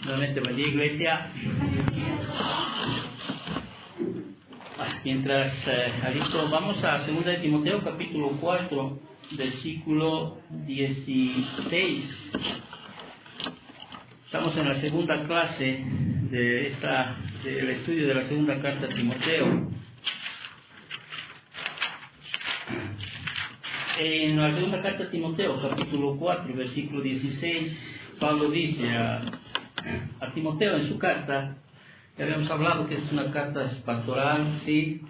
Nuevamente, buen día, iglesia. Mientras listo, vamos a 2 de Timoteo, capítulo 4, versículo 16. Estamos en la segunda clase del estudio de la segunda carta a Timoteo. En la segunda carta a Timoteo, capítulo 4, versículo 16, Pablo dice a Timoteo en su carta, ya habíamos hablado que es una carta pastoral, sí,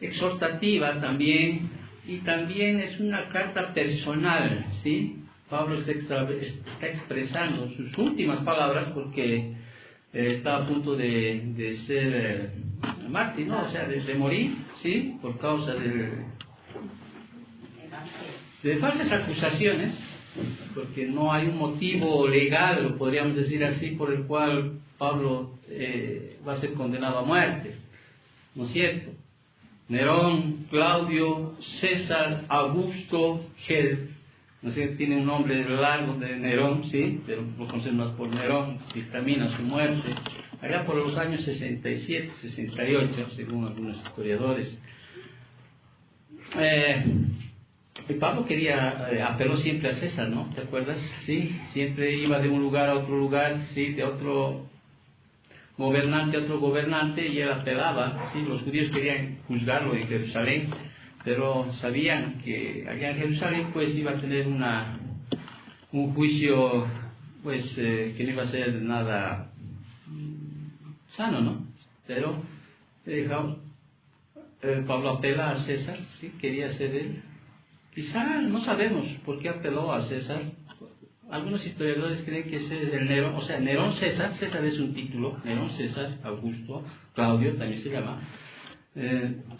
exhortativa también, y también es una carta personal, sí. Pablo está expresando sus últimas palabras porque está a punto de ser mártir, ¿no? O sea, de morir, sí, por causa de falsas acusaciones, porque no hay un motivo legal, podríamos decir así, por el cual Pablo va a ser condenado a muerte, ¿no es cierto? Nerón, Claudio, César, Augusto, no sé, tiene un nombre largo de Nerón, sí, pero lo conocemos más por Nerón, dictamina su muerte, allá por los años 67, 68, según algunos historiadores. Y Pablo apeló siempre a César, ¿no? ¿Te acuerdas? Sí, siempre iba de un lugar a otro lugar, sí, de otro gobernante a otro gobernante, y él apelaba, sí, los judíos querían juzgarlo en Jerusalén, pero sabían que allá en Jerusalén pues iba a tener un juicio pues que no iba a ser nada sano, ¿no? Pero Pablo apela a César, sí, quería ser él. Quizá no sabemos por qué apeló a César. Algunos historiadores creen que ese es el Nerón, o sea, Nerón César es un título, Nerón César, Augusto, Claudio también se llama.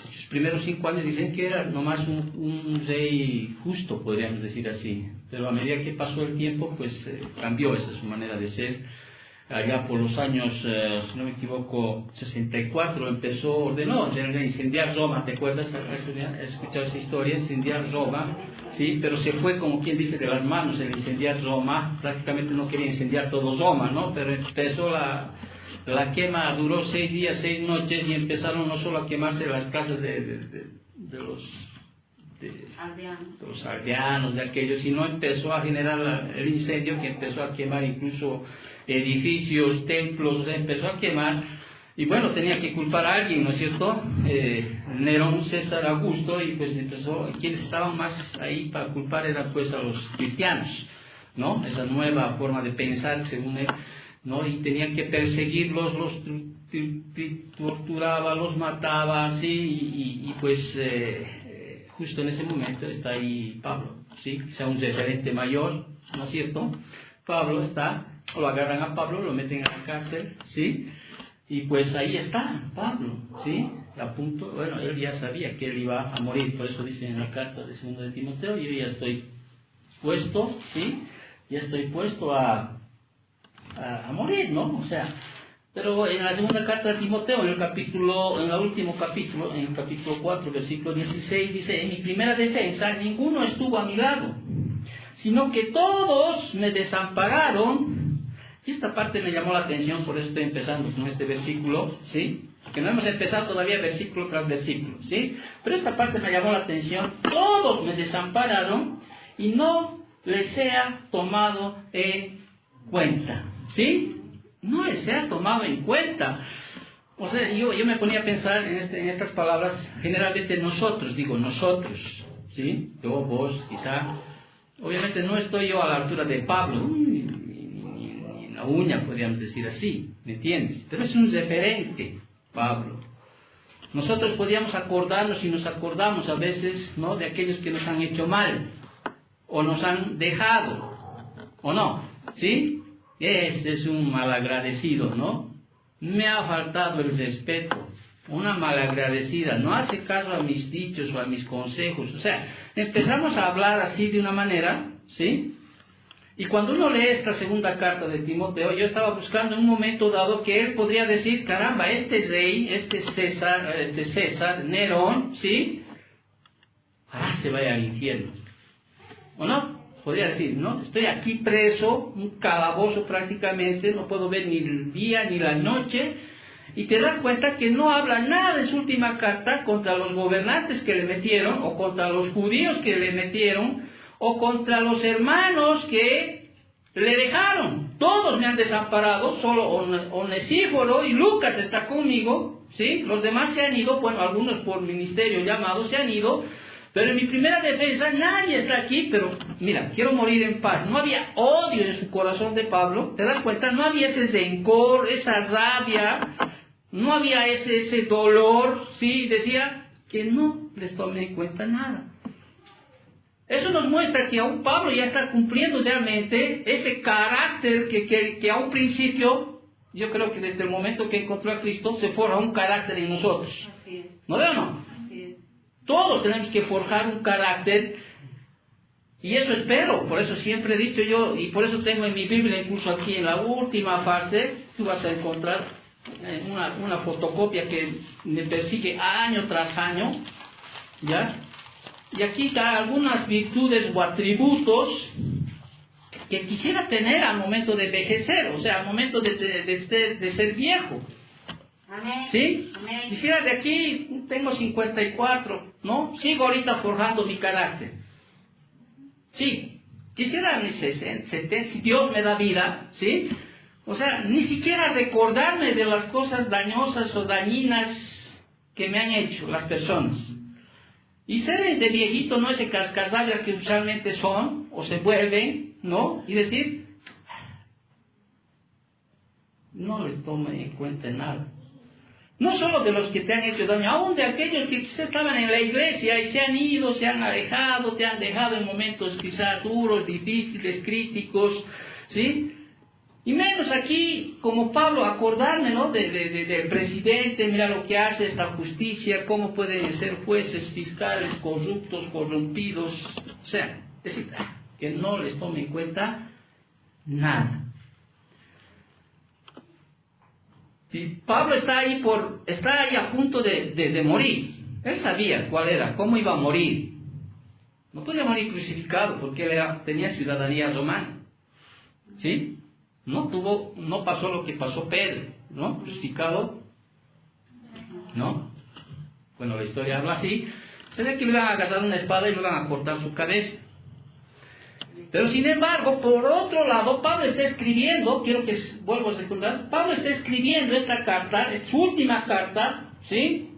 Sus primeros 5 años dicen que era nomás un rey justo, podríamos decir así, pero a medida que pasó el tiempo, pues cambió esa su manera de ser. Allá por los años, si no me equivoco, 64, ordenó incendiar Roma. ¿Te acuerdas? ¿Has escuchado esa historia? Incendiar Roma, sí, pero se fue, como quien dice, de las manos el incendiar Roma. Prácticamente no quería incendiar todo Roma, ¿no? Pero empezó la quema, duró 6 días, 6 noches, y empezaron no solo a quemarse las casas de los aldeanos, de aquellos, sino empezó a generar el incendio que empezó a quemar incluso edificios, templos, o sea, empezó a quemar, y bueno, tenía que culpar a alguien, ¿no es cierto? Nerón, César, Augusto, y pues empezó, quienes estaban más ahí para culpar eran pues a los cristianos, ¿no? Esa nueva forma de pensar, según él, ¿no? Y tenían que perseguirlos, los torturaba, los mataba, ¿sí? Y pues justo en ese momento está ahí Pablo, ¿sí? Quizá un referente mayor, ¿no es cierto? Pablo lo agarran a Pablo, lo meten a la cárcel, ¿sí? Y pues ahí está Pablo, ¿sí? A punto, bueno, él ya sabía que él iba a morir, por eso dice en la carta de 2 de Timoteo, yo ya estoy puesto, ¿sí? Ya estoy puesto a morir, ¿no? O sea, pero en la segunda carta de Timoteo, en el último capítulo, en el capítulo 4, versículo 16, dice: en mi primera defensa ninguno estuvo a mi lado, sino que todos me desampararon. Y esta parte me llamó la atención, por eso estoy empezando con este versículo, ¿sí? Que no hemos empezado todavía versículo tras versículo, ¿sí? Pero esta parte me llamó la atención: todos me desampararon y no les sea tomado en cuenta, ¿sí? No les sea tomado en cuenta. O sea, yo me ponía a pensar en estas palabras, generalmente nosotros, ¿sí? Yo, vos, quizá. Obviamente no estoy yo a la altura de Pablo, ni en la uña, podríamos decir así, ¿me entiendes? Pero es un referente, Pablo. Nosotros podríamos acordarnos, y nos acordamos a veces, ¿no?, de aquellos que nos han hecho mal, o nos han dejado, ¿o no? ¿Sí? Este es un malagradecido, ¿no? Me ha faltado el respeto. Una malagradecida, no hace caso a mis dichos o a mis consejos. O sea, empezamos a hablar así de una manera, ¿sí? Y cuando uno lee esta segunda carta de Timoteo, yo estaba buscando en un momento dado que él podría decir: caramba, este rey, este César, Nerón, ¿sí? Se vaya al infierno. ¿O no? podría decir, ¿no? Estoy aquí preso, un calabozo prácticamente, no puedo ver ni el día ni la noche, y te das cuenta que no habla nada en su última carta contra los gobernantes que le metieron, o contra los judíos que le metieron, o contra los hermanos que le dejaron. Todos me han desamparado, solo Onesíforo y Lucas está conmigo, ¿sí? Los demás se han ido, bueno, algunos por ministerio llamados se han ido, pero en mi primera defensa nadie está aquí, pero mira, quiero morir en paz. No había odio en su corazón de Pablo, ¿te das cuenta? No había ese rencor, esa rabia, no había ese dolor, ¿sí? Decía que no les tomé en cuenta nada. Eso nos muestra que aún Pablo ya está cumpliendo realmente ese carácter que a un principio, yo creo que desde el momento que encontró a Cristo, se forja un carácter en nosotros. ¿No veo o no? Todos tenemos que forjar un carácter, y eso espero, por eso siempre he dicho yo, y por eso tengo en mi Biblia, incluso aquí en la última fase, tú vas a encontrar una fotocopia que me persigue año tras año, ¿ya? Y aquí está algunas virtudes o atributos que quisiera tener al momento de envejecer, o sea, al momento de ser viejo. Amén. ¿Sí? Amén. Quisiera de aquí, tengo 54, ¿no? Sigo ahorita forjando mi carácter. Sí, quisiera mis 60, 70, si Dios me da vida, ¿sí? O sea, ni siquiera recordarme de las cosas dañosas o dañinas que me han hecho las personas. Y ser de viejito no ese cascarrabias que usualmente son, o se vuelven, ¿no? Y decir, no les tome en cuenta nada. No solo de los que te han hecho daño, aún de aquellos que quizás estaban en la iglesia y se han ido, se han alejado, te han dejado en momentos quizás duros, difíciles, críticos, ¿sí? Y menos aquí, como Pablo, acordarme, ¿no? Del presidente, mira lo que hace esta justicia, cómo pueden ser jueces, fiscales, corruptos, corrompidos, o sea, es decir, que no les tome en cuenta nada. Y Pablo está ahí a punto de morir. Él sabía cuál era, cómo iba a morir. No podía morir crucificado porque él tenía ciudadanía romana. ¿Sí? No pasó lo que pasó Pedro, ¿no? Crucificado, ¿no? Bueno, la historia habla así. Se ve que le iban a agarrar una espada y le iban a cortar su cabeza. Pero sin embargo, por otro lado, Pablo está escribiendo, quiero que vuelvo a secundar, Pablo está escribiendo esta carta, es su última carta, ¿sí?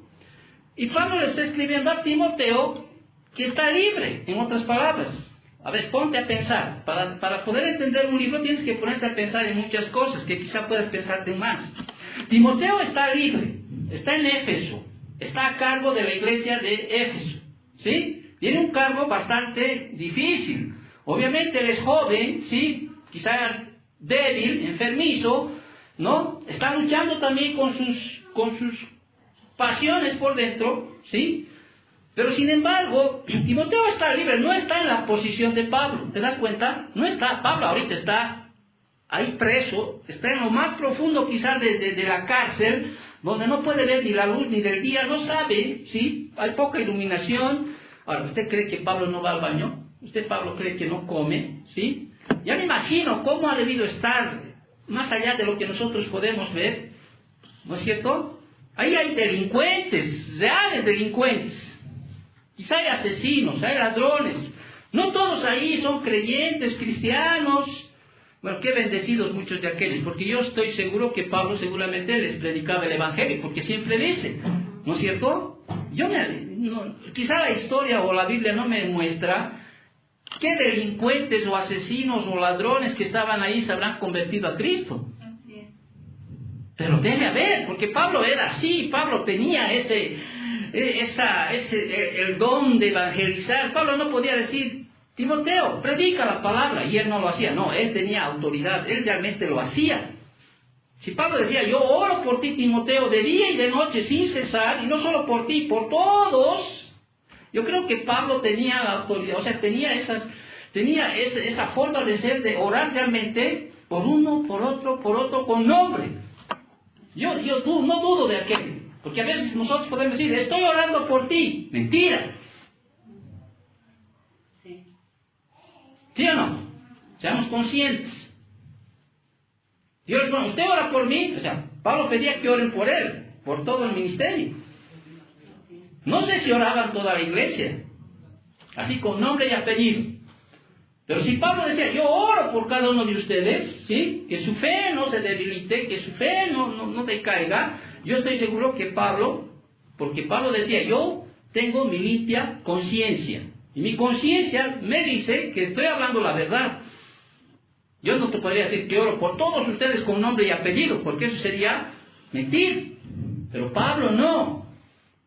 Y Pablo le está escribiendo a Timoteo que está libre, en otras palabras. A ver, ponte a pensar. Para poder entender un libro tienes que ponerte a pensar en muchas cosas, que quizá puedas pensarte más. Timoteo está libre, está en Éfeso, está a cargo de la iglesia de Éfeso, ¿sí? Tiene un cargo bastante difícil. Obviamente él es joven, ¿sí? Quizá débil, enfermizo, ¿no? Está luchando también con sus pasiones por dentro, ¿sí? Pero sin embargo, Timoteo está libre, no está en la posición de Pablo, ¿te das cuenta? No está, Pablo ahorita está ahí preso, está en lo más profundo quizás de la cárcel, donde no puede ver ni la luz ni del día, no sabe, ¿sí? Hay poca iluminación. Ahora, ¿usted cree que Pablo no va al baño? ¿Usted, Pablo, cree que no come? ¿Sí? Ya me imagino cómo ha debido estar, más allá de lo que nosotros podemos ver, ¿no es cierto? Ahí hay delincuentes, reales delincuentes. Quizá hay asesinos, hay ladrones. No todos ahí son creyentes, cristianos. Bueno, qué bendecidos muchos de aquellos, porque yo estoy seguro que Pablo seguramente les predicaba el Evangelio, porque siempre dice, ¿no es cierto? Quizá la historia o la Biblia no me muestra qué delincuentes o asesinos o ladrones que estaban ahí se habrán convertido a Cristo. Pero debe haber, porque Pablo era así, Pablo tenía el don de evangelizar. Pablo no podía decir, Timoteo, predica la palabra, y él no lo hacía. No, él tenía autoridad, él realmente lo hacía. Si Pablo decía, yo oro por ti, Timoteo, de día y de noche sin cesar, y no solo por ti, por todos, yo creo que Pablo tenía la autoridad, o sea, tenía esa forma de ser, de orar realmente por uno, por otro, con nombre. Yo no dudo de aquello, porque a veces nosotros podemos decir, estoy orando por ti. Mentira. ¿Sí o no? Seamos conscientes. Yo les digo, ¿usted ora por mí? O sea, Pablo pedía que oren por él, por todo el ministerio. No sé si oraban toda la iglesia, así con nombre y apellido. Pero si Pablo decía, yo oro por cada uno de ustedes, ¿sí? Que su fe no se debilite, que su fe no decaiga, yo estoy seguro que Pablo, porque Pablo decía, yo tengo mi limpia conciencia. Y mi conciencia me dice que estoy hablando la verdad. Yo no te podría decir que oro por todos ustedes con nombre y apellido, porque eso sería mentir. Pero Pablo no.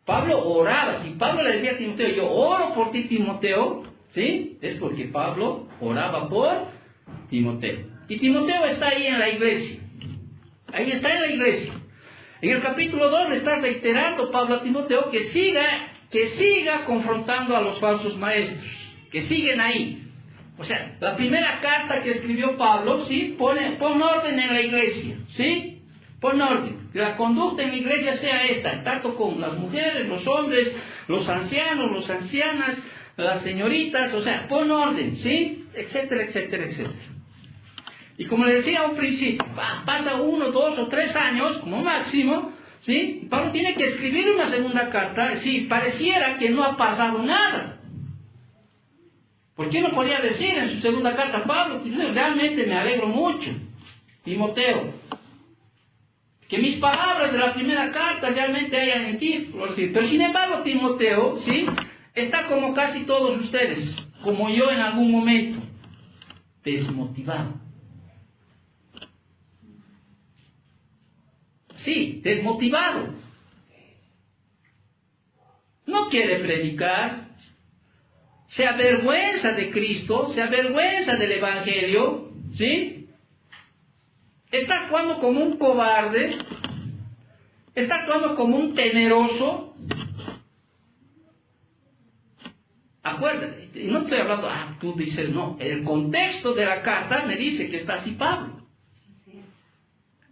Pablo oraba. Si Pablo le decía a Timoteo, yo oro por ti, Timoteo, ¿sí? Es porque Pablo oraba por Timoteo. Y Timoteo está ahí en la iglesia. Ahí está en la iglesia. En el capítulo 2 le está reiterando Pablo a Timoteo que siga confrontando a los falsos maestros, que siguen ahí. O sea, la primera carta que escribió Pablo, ¿sí? Pon orden en la iglesia, ¿sí? Pon orden. Que la conducta en la iglesia sea esta, tanto con las mujeres, los hombres, los ancianos, las ancianas, las señoritas, o sea, pon orden, ¿sí? Etcétera, etcétera, etcétera. Y como le decía a un principio, pasa 1, 2 o 3 años, como máximo, ¿sí? Y Pablo tiene que escribir una segunda carta, sí, pareciera que no ha pasado nada. ¿Por qué no podía decir en su segunda carta, Pablo, realmente me alegro mucho, Timoteo, que mis palabras de la primera carta realmente hayan en ti? Pero sin embargo, Timoteo, ¿sí? Está como casi todos ustedes, como yo en algún momento, desmotivado. Sí, desmotivado. No quiere predicar. Se avergüenza de Cristo, se avergüenza del Evangelio, ¿sí? Está actuando como un cobarde, está actuando como un temeroso. Acuérdate, no estoy hablando, tú dices, no, el contexto de la carta me dice que está así Pablo.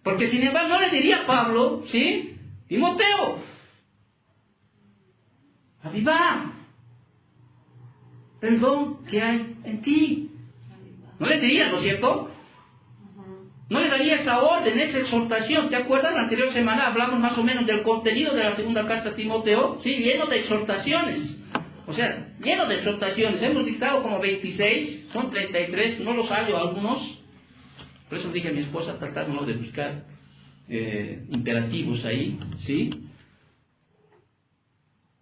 Porque sin embargo no le diría a Pablo, ¿sí? Timoteo, aviva el don que hay en ti. No le diría, ¿no es cierto? No le daría esa orden, esa exhortación. ¿Te acuerdas? La anterior semana hablamos más o menos del contenido de la segunda carta a Timoteo, ¿sí? Lleno de exhortaciones. O sea, lleno de exhortaciones. Hemos dictado como 26, son 33, no los hallo algunos. Por eso dije a mi esposa, tratamos de buscar imperativos ahí, ¿sí?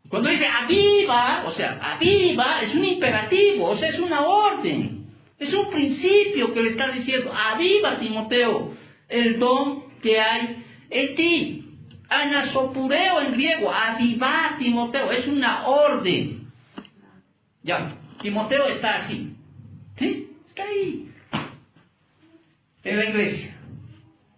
Cuando dice aviva, o sea, aviva es un imperativo, o sea, es una orden, es un principio que le está diciendo, aviva, Timoteo, el don que hay en ti. Anasopureo en griego, aviva, Timoteo, es una orden. Ya, Timoteo está así, ¿sí? Está ahí, en la iglesia.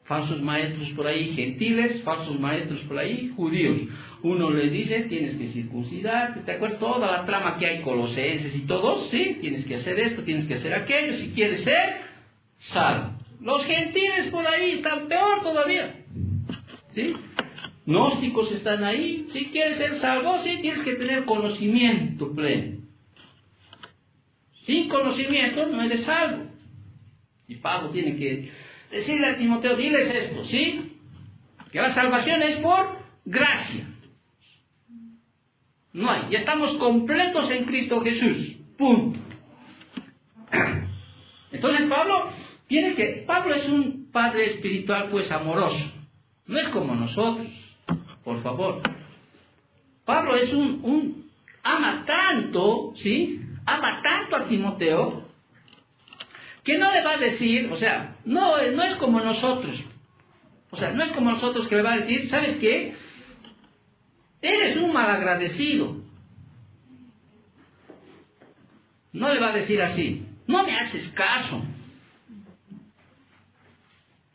Falsos maestros por ahí, gentiles, falsos maestros por ahí, judíos. Uno les dice, tienes que circuncidarte, ¿te acuerdas? Toda la trama que hay, Colosenses y todos, ¿sí? Tienes que hacer esto, tienes que hacer aquello, si quieres ser salvo. Los gentiles por ahí están peor todavía, ¿sí? Gnósticos están ahí, si quieres ser salvo, sí, tienes que tener conocimiento pleno. Sin conocimiento no eres salvo. Y Pablo tiene que decirle a Timoteo, diles esto, ¿sí? Que la salvación es por gracia. No hay, ya estamos completos en Cristo Jesús, punto. Entonces Pablo es un padre espiritual pues amoroso, no es como nosotros, por favor. Pablo es ama tanto, ¿sí? Ama tanto a Timoteo, que no le va a decir, o sea, no es como nosotros. O sea, no es como nosotros que le va a decir, ¿sabes qué? Eres un malagradecido. No le va a decir así, no me haces caso.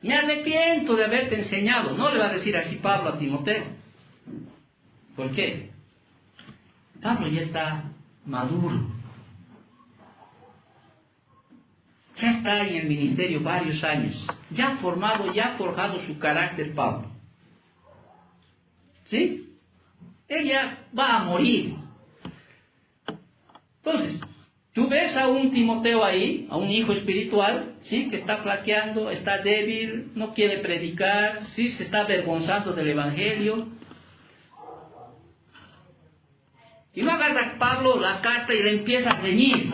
Me arrepiento de haberte enseñado. No le va a decir así Pablo a Timoteo. ¿Por qué? Pablo ya está maduro. Ya está en el ministerio varios años. Ya formado, ya forjado su carácter Pablo. ¿Sí? Él ya va a morir. Entonces, Tú ves a un Timoteo ahí, a un hijo espiritual, ¿sí? Que está flaqueando, está débil, no quiere predicar, ¿sí? Se está avergonzando del Evangelio. Y luego agarra Pablo la carta y le empieza a reñir.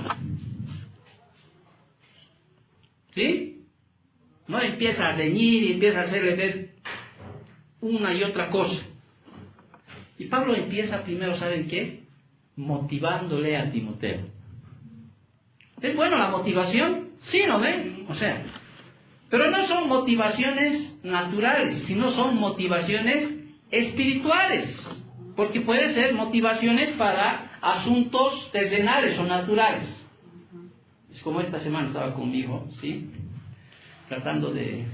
¿Sí? No empieza a reñir y empieza a hacerle ver una y otra cosa. Y Pablo empieza primero, ¿saben qué? Motivándole a Timoteo. ¿Es bueno la motivación? Sí, ¿no ven? O sea, pero no son motivaciones naturales, sino son motivaciones espirituales. Porque puede ser motivaciones para asuntos terrenales o naturales. Es como esta semana estaba con mi hijo, ¿sí? Tratando de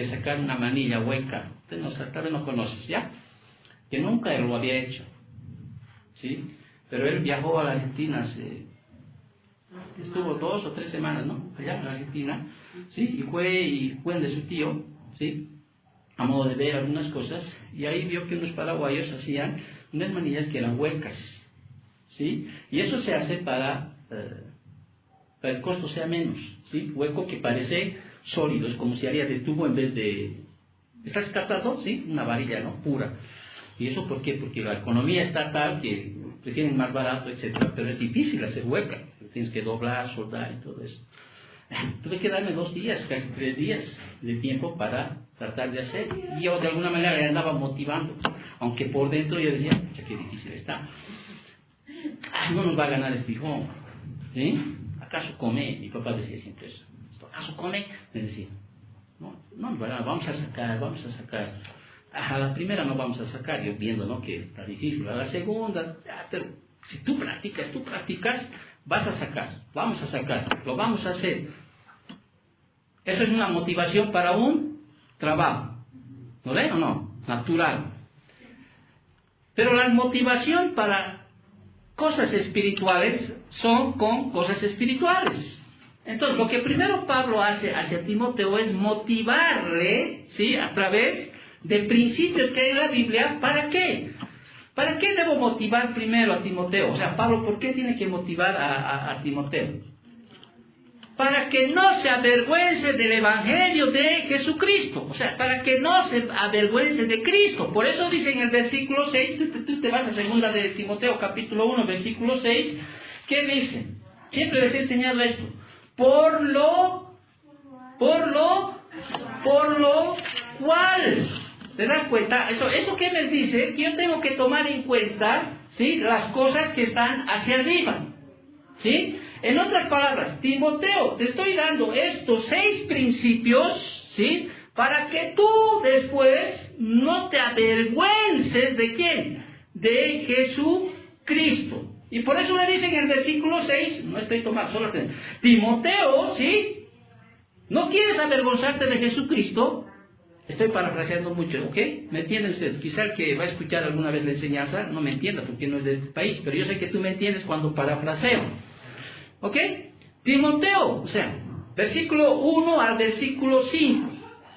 sacar una manilla hueca. Usted tal vez no conoces, ¿ya? Que nunca él lo había hecho, ¿sí? Pero él viajó a la Argentina estuvo 2 o 3 semanas, ¿no? Allá en la Argentina, ¿sí? Y fue de su tío, ¿sí? A modo de ver algunas cosas, y ahí vio que unos paraguayos hacían unas manillas que eran huecas, ¿sí? Y eso se hace para el costo sea menos, ¿sí? Hueco que parece sólido, es como si haría de tubo en vez de... ¿Estás captado? ¿Sí? Una varilla, ¿no? Pura. ¿Y eso por qué? Porque la economía está tal que prefieren más barato, etcétera, pero es difícil hacer hueca. Tienes que doblar, soldar y todo eso. Tuve que darme 2 días, casi 3 días de tiempo para tratar de hacer. Y yo de alguna manera le andaba motivando, aunque por dentro yo decía, pucha, qué difícil está. Ay, no nos va a ganar este hijo. ¿Sí? ¿Acaso come? Mi papá decía siempre eso. ¿Acaso come? Me decía, no nos va a ganar, vamos a sacar. A la primera no vamos a sacar, yo viendo, ¿no? Que está difícil. A la segunda, pero si tú practicas, vas a sacar, vamos a sacar, lo vamos a hacer. Eso es una motivación para un trabajo. ¿No ven o no? Natural. Pero la motivación para cosas espirituales son con cosas espirituales. Entonces, lo que primero Pablo hace hacia Timoteo es motivarle, ¿sí? A través de principios que hay en la Biblia. ¿Para qué? ¿Para qué debo motivar primero a Timoteo? O sea, Pablo, ¿por qué tiene que motivar a Timoteo? Para que no se avergüence del Evangelio de Jesucristo. O sea, para que no se avergüence de Cristo. Por eso dice en el versículo 6, tú te vas a 2 de Timoteo, capítulo 1, versículo 6, ¿qué dice? Siempre les he enseñado esto. Por lo cual... ¿Te das cuenta? Eso que me dice, que yo tengo que tomar en cuenta, ¿sí? Las cosas que están hacia arriba, ¿sí? En otras palabras, Timoteo, te estoy dando estos 6 principios, ¿sí? Para que tú después no te avergüences ¿de quién? De Jesucristo. Y por eso le dicen en el versículo 6, no estoy tomando, solo Timoteo, ¿sí? ¿No quieres avergonzarte de Jesucristo? Estoy parafraseando mucho, ¿ok? ¿Me entienden ustedes? Quizá el que va a escuchar alguna vez la enseñanza no me entienda porque no es de este país, pero yo sé que tú me entiendes cuando parafraseo. ¿Ok? Timoteo, o sea, versículo 1 al versículo 5,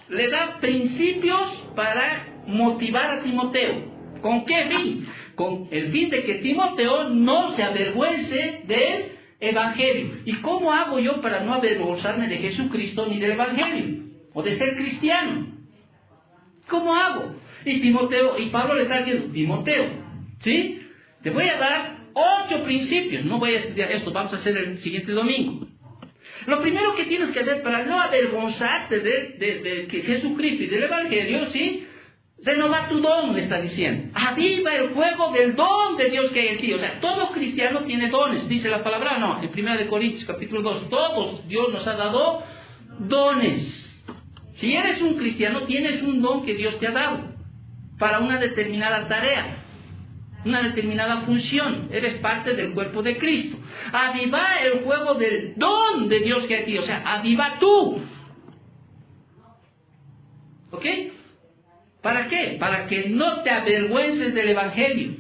le da principios para motivar a Timoteo. ¿Con qué fin? Con el fin de que Timoteo no se avergüence del Evangelio. ¿Y cómo hago yo para no avergonzarme de Jesucristo ni del Evangelio? O de ser cristiano. ¿Cómo hago? Y Pablo le está diciendo, Timoteo, ¿sí? Te voy a dar 8 principios. No voy a estudiar esto, vamos a hacer el siguiente domingo. Lo primero que tienes que hacer para no avergonzarte de Jesucristo y del Evangelio, ¿sí? Renovar tu don, le está diciendo. Aviva el fuego del don de Dios que hay en ti. O sea, todo cristiano tiene dones, dice la palabra, no, en 1 Corintios capítulo 2, todos Dios nos ha dado dones. Si eres un cristiano, tienes un don que Dios te ha dado para una determinada tarea, una determinada función. Eres parte del cuerpo de Cristo. Aviva el fuego del don de Dios que hay en ti. O sea, aviva tú. ¿Ok? ¿Para qué? Para que no te avergüences del Evangelio,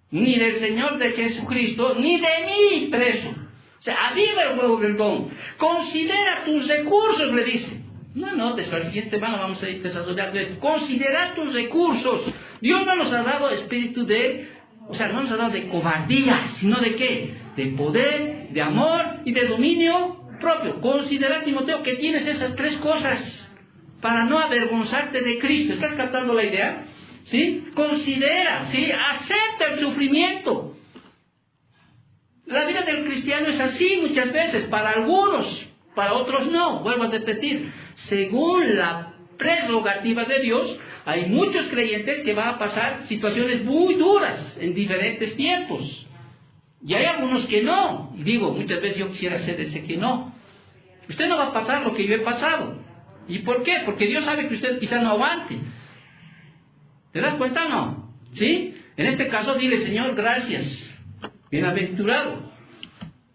ni del Señor de Jesucristo, ni de mí preso. O sea, aviva el fuego del don. Considera tus recursos, le dice. No, la siguiente semana vamos a ir desarrollando esto. Considera tus recursos. Dios no nos ha dado espíritu no nos ha dado de cobardía, sino de ¿qué? de poder, de amor y de dominio propio. Considera, Timoteo, que tienes esas tres cosas para no avergonzarte de Cristo. ¿Estás captando la idea? ¿Sí? Considera, ¿sí? Acepta el sufrimiento. La vida del cristiano es así muchas veces, para algunos, para otros no. Vuelvo a repetir, según la prerrogativa de Dios, hay muchos creyentes que van a pasar situaciones muy duras en diferentes tiempos. Y hay algunos que no. Y digo, muchas veces yo quisiera ser ese que no. Usted no va a pasar lo que yo he pasado. ¿Y por qué? Porque Dios sabe que usted quizá no aguante. ¿Te das cuenta o no? ¿Sí? En este caso dile, Señor, gracias. Bienaventurado.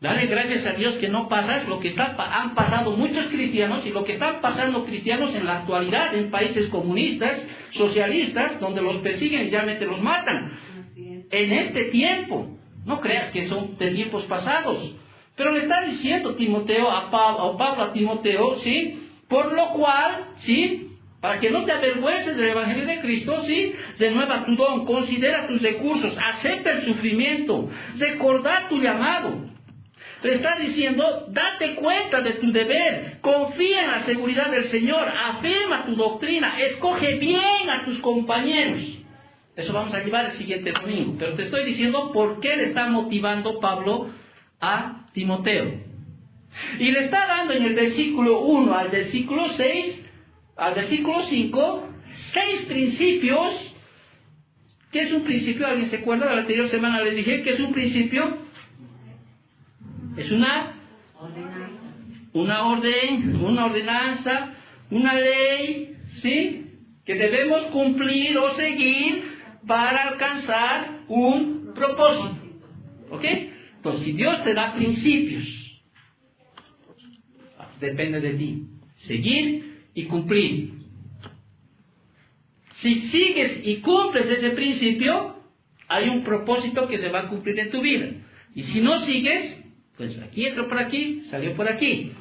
Dale gracias a Dios que no pasas lo que han pasado muchos cristianos y lo que están pasando cristianos en la actualidad en países comunistas, socialistas, donde los persiguen y realmente los matan. En este tiempo. No creas que son de tiempos pasados. Pero le está diciendo Timoteo Pablo a Timoteo, ¿sí? Por lo cual, ¿sí? Para que no te avergüences del Evangelio de Cristo, ¿sí? Renueva tu don, considera tus recursos, acepta el sufrimiento, recordar tu llamado. Le está diciendo, date cuenta de tu deber, confía en la seguridad del Señor, afirma tu doctrina, escoge bien a tus compañeros. Eso vamos a llevar el siguiente domingo. Pero te estoy diciendo por qué le está motivando Pablo a Timoteo. Y le está dando en el versículo 1 al versículo 6, al versículo 5, 6 principios. ¿Qué es un principio? ¿Alguien se acuerda? La anterior semana les dije que es un principio. Es una orden, una ordenanza, una ley, ¿sí? Que debemos cumplir o seguir para alcanzar un propósito. ¿Ok? Entonces, si Dios te da principios, depende de ti. Seguir y cumplir. Si sigues y cumples ese principio, hay un propósito que se va a cumplir en tu vida. Y si no sigues, pues aquí entró por aquí, salió por aquí.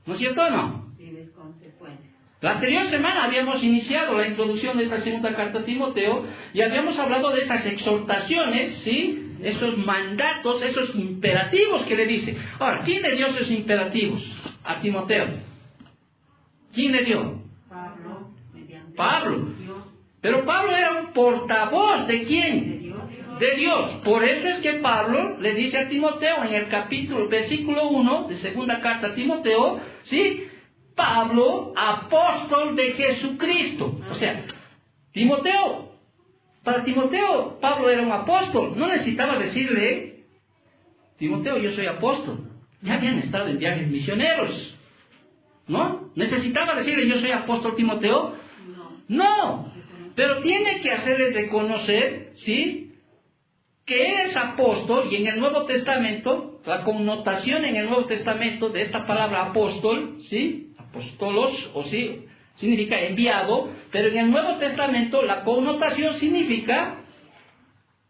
¿No es cierto o no? Tienes consecuencias. La anterior semana habíamos iniciado la introducción de esta segunda carta a Timoteo y habíamos hablado de esas exhortaciones, ¿sí? Esos mandatos, esos imperativos que le dice. Ahora, ¿quién le dio esos imperativos a Timoteo? ¿Quién le dio? Pablo, mediante Pablo. Dios. Pero Pablo era un portavoz ¿de De quién? Dios. De Dios. Por eso es que Pablo le dice a Timoteo en el versículo 1 de segunda carta a Timoteo, ¿sí? Pablo, apóstol de Jesucristo. O sea, para Timoteo, Pablo era un apóstol. No necesitaba decirle, Timoteo, yo soy apóstol. Ya habían estado en viajes misioneros. ¿No? ¿Necesitaba decirle, yo soy apóstol, Timoteo? No. Pero tiene que hacerle reconocer, ¿sí? Que eres apóstol, y en el Nuevo Testamento, la connotación en el Nuevo Testamento de esta palabra apóstol, ¿sí? Apóstolos, o sí, significa enviado, pero en el Nuevo Testamento la connotación significa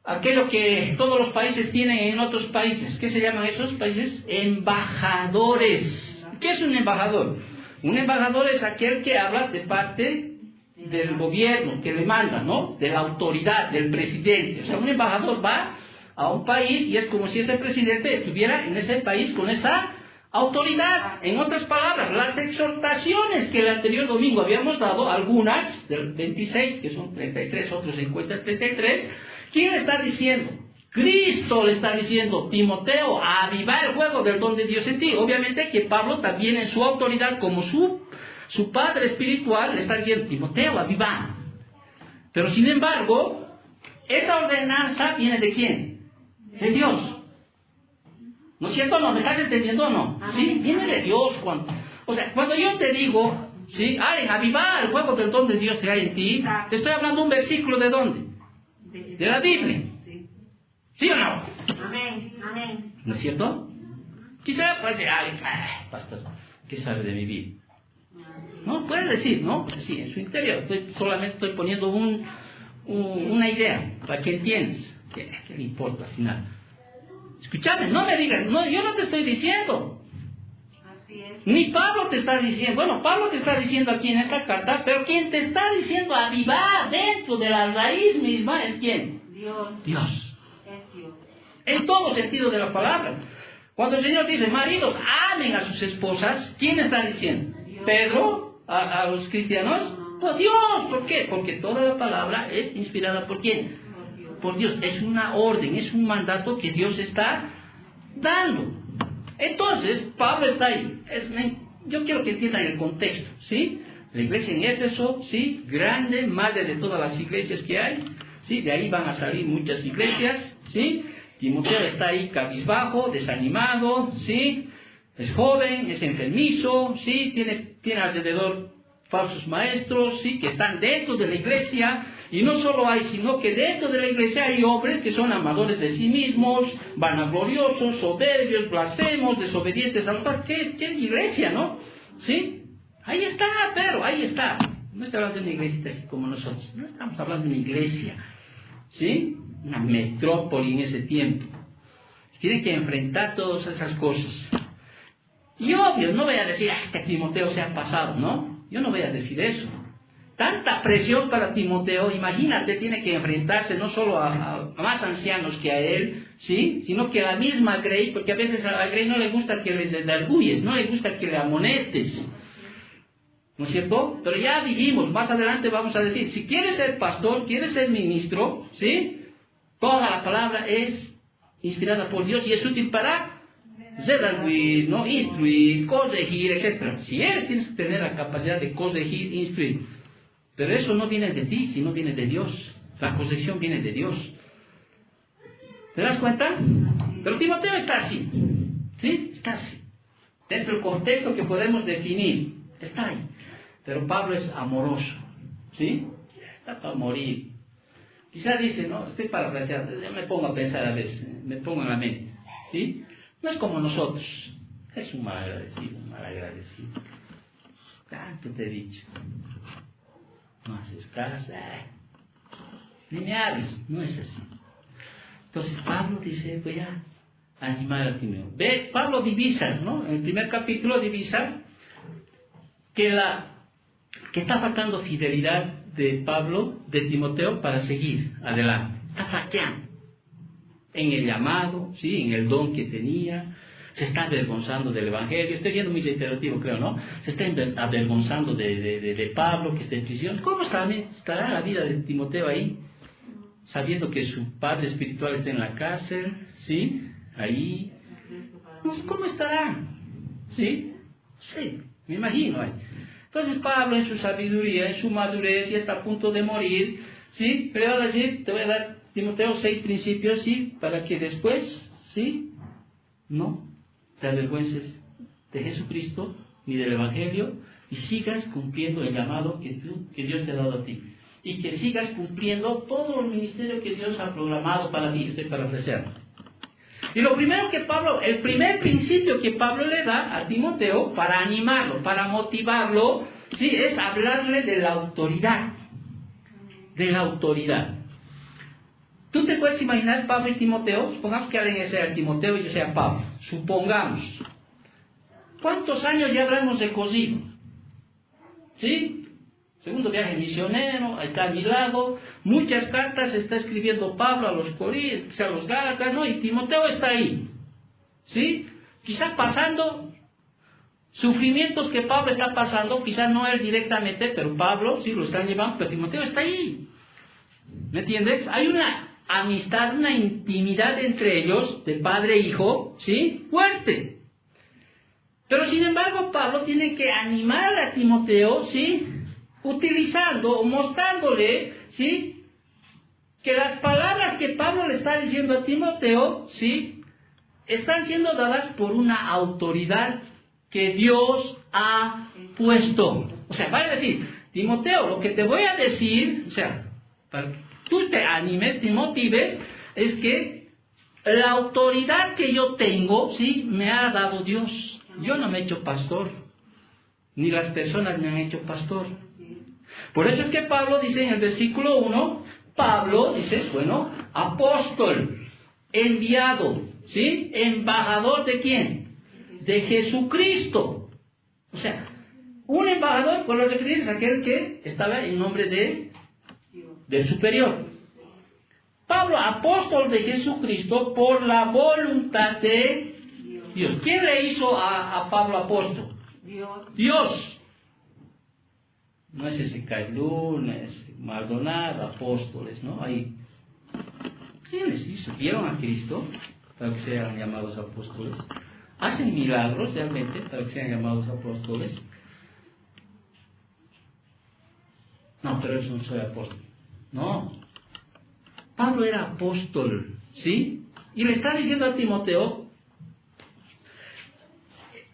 aquello que todos los países tienen en otros países. ¿Qué se llaman esos países? Embajadores. ¿Qué es un embajador? Un embajador es aquel que habla de parte del gobierno, que le manda, ¿no? De la autoridad, del presidente. O sea, un embajador va a un país y es como si ese presidente estuviera en ese país con esa autoridad. En otras palabras, las exhortaciones que el anterior domingo habíamos dado, algunas del 26, que son 33, otros se encuentran 33, ¿quién le está diciendo? Cristo le está diciendo, Timoteo, a avivar el fuego del don de Dios en ti. Obviamente que Pablo también en su autoridad como su padre espiritual le está diciendo, Timoteo, aviva. Pero sin embargo, esa ordenanza viene de quién? De Dios. ¿No es cierto? ¿No? ¿Me estás entendiendo o no? ¿Sí? Viene de Dios. Cuando yo te digo, ¿sí? Avivar el fuego del don de Dios que hay en ti, te estoy hablando un versículo de dónde? De la Biblia. ¿Sí o no? Amén, amén. ¿No es cierto? Quizá puede decir, pastor, ¿qué sabe de mi vida? No, puede decir, ¿no? Sí, en su interior. Solamente estoy poniendo una idea para que entiendas. ¿Qué le importa al final? Escúchame, no me digas, no, yo no te estoy diciendo. Así es. Ni Pablo te está diciendo, bueno, Pablo te está diciendo aquí en esta carta, pero quien te está diciendo avivar dentro de la raíz misma es ¿quién? Dios. Dios. Es Dios. En todo sentido de la palabra. Cuando el Señor dice, maridos, amen a sus esposas, ¿quién está diciendo? ¿Pedro? ¿A los cristianos? Por Dios. ¿Por qué? Porque toda la palabra es inspirada ¿por quién? Por Dios. Es una orden, es un mandato que Dios está dando. Entonces, Pablo está ahí. Yo quiero que entiendan el contexto, ¿sí? La iglesia en Éfeso, ¿sí? Grande, madre de todas las iglesias que hay, ¿sí? De ahí van a salir muchas iglesias, ¿sí? Timoteo está ahí cabizbajo, desanimado, ¿sí? Es joven, es enfermizo, ¿sí? Tiene alrededor falsos maestros, ¿sí? Que están dentro de la iglesia. Y no solo hay, sino que dentro de la iglesia hay hombres que son amadores de sí mismos, vanagloriosos, soberbios, blasfemos, desobedientes a los padres. ¿Qué iglesia, no? ¿Sí? Ahí está, pero ahí está. No estoy hablando de una iglesia así como nosotros. No estamos hablando de una iglesia, ¿sí? Una metrópoli en ese tiempo. Tiene que enfrentar todas esas cosas. Y obvio, no voy a decir, que Timoteo se ha pasado, ¿no? Yo no voy a decir eso. Tanta presión para Timoteo, imagínate, tiene que enfrentarse no solo a más ancianos que a él, ¿sí? Sino que a la misma Grey, porque a veces a la Grey no le gusta que les redarguyes, no le gusta que le amonestes, ¿no es cierto? Pero ya dijimos, más adelante vamos a decir, si quieres ser pastor, quieres ser ministro, ¿sí? Toda la palabra es inspirada por Dios y es útil para redarguir, ¿no? Instruir, corregir, etc. Si eres, tienes que tener la capacidad de corregir, instruir. Pero eso no viene de ti, sino viene de Dios. La corrección viene de Dios. ¿Te das cuenta? Pero Timoteo está así. ¿Sí? Está así. Dentro del contexto que podemos definir. Está ahí. Pero Pablo es amoroso. ¿Sí? Está para morir. Quizás dice, no, estoy parafraseando. Yo me pongo a pensar a veces. Me pongo en la mente. ¿Sí? No es como nosotros. Es un malagradecido, Tanto te he dicho. No haces caso, ni me hables, no es así. Entonces Pablo dice, voy a animar a Timoteo. Ve, Pablo divisa, ¿no? En el primer capítulo divisa que está faltando fidelidad de Pablo, de Timoteo, para seguir adelante. Está flaqueando en el llamado, ¿sí? En el don que tenía. Se está avergonzando del Evangelio. Estoy siendo muy reiterativo, creo, ¿no? Se está avergonzando de Pablo, que está en prisión. ¿Cómo estará la vida de Timoteo ahí? Sabiendo que su padre espiritual está en la cárcel, ¿sí? Ahí. ¿Cómo estará? ¿Sí? Sí, me imagino ahí. Entonces Pablo, en su sabiduría, en su madurez, ya está a punto de morir, ¿sí? Pero ahora sí, te voy a dar, Timoteo, 6 principios, ¿sí? Para que después, ¿sí? No te avergüences de Jesucristo ni del Evangelio y sigas cumpliendo el llamado que Dios te ha dado a ti. Y que sigas cumpliendo todo el ministerio que Dios ha programado para ti, para ofrecer. Y lo primero que el primer principio que Pablo le da a Timoteo para animarlo, para motivarlo, ¿sí? Es hablarle de la autoridad. De la autoridad. ¿Tú te puedes imaginar Pablo y Timoteo? Supongamos que alguien sea Timoteo y yo sea Pablo. Supongamos. ¿Cuántos años ya habremos recorrido? ¿Sí? Segundo viaje misionero, está a mi lado. Muchas cartas está escribiendo Pablo a los Corintios, a los Gálatas, ¿no? Y Timoteo está ahí. ¿Sí? Quizás pasando sufrimientos que Pablo está pasando, quizás no él directamente, pero Pablo sí lo están llevando, pero Timoteo está ahí. ¿Me entiendes? Hay una amistad, una intimidad entre ellos, de padre e hijo, ¿sí? Fuerte. Pero sin embargo, Pablo tiene que animar a Timoteo, ¿sí? Utilizando o mostrándole, ¿sí? Que las palabras que Pablo le está diciendo a Timoteo, ¿sí? Están siendo dadas por una autoridad que Dios ha puesto. O sea, vaya a decir, Timoteo, lo que te voy a decir, o sea, para que tú te animes, te motives, es que la autoridad que yo tengo, ¿sí? Me ha dado Dios. Yo no me he hecho pastor, ni las personas me han hecho pastor. Por eso es que Pablo dice en el versículo 1, Pablo dice, bueno, apóstol, enviado, ¿sí? Embajador ¿de quién? De Jesucristo. O sea, un embajador, por lo que es aquel que estaba en nombre del superior. Pablo, apóstol de Jesucristo por la voluntad de Dios. ¿Quién le hizo a Pablo apóstol? Dios. Dios. No es ese Cailú, no es Maldonado, apóstoles, ¿no? Ahí. ¿Quién les hizo? ¿Vieron a Cristo para que sean llamados apóstoles? ¿Hacen milagros realmente para que sean llamados apóstoles? No, pero eso no soy apóstol. No. Pablo era apóstol, ¿sí? Y le está diciendo a Timoteo,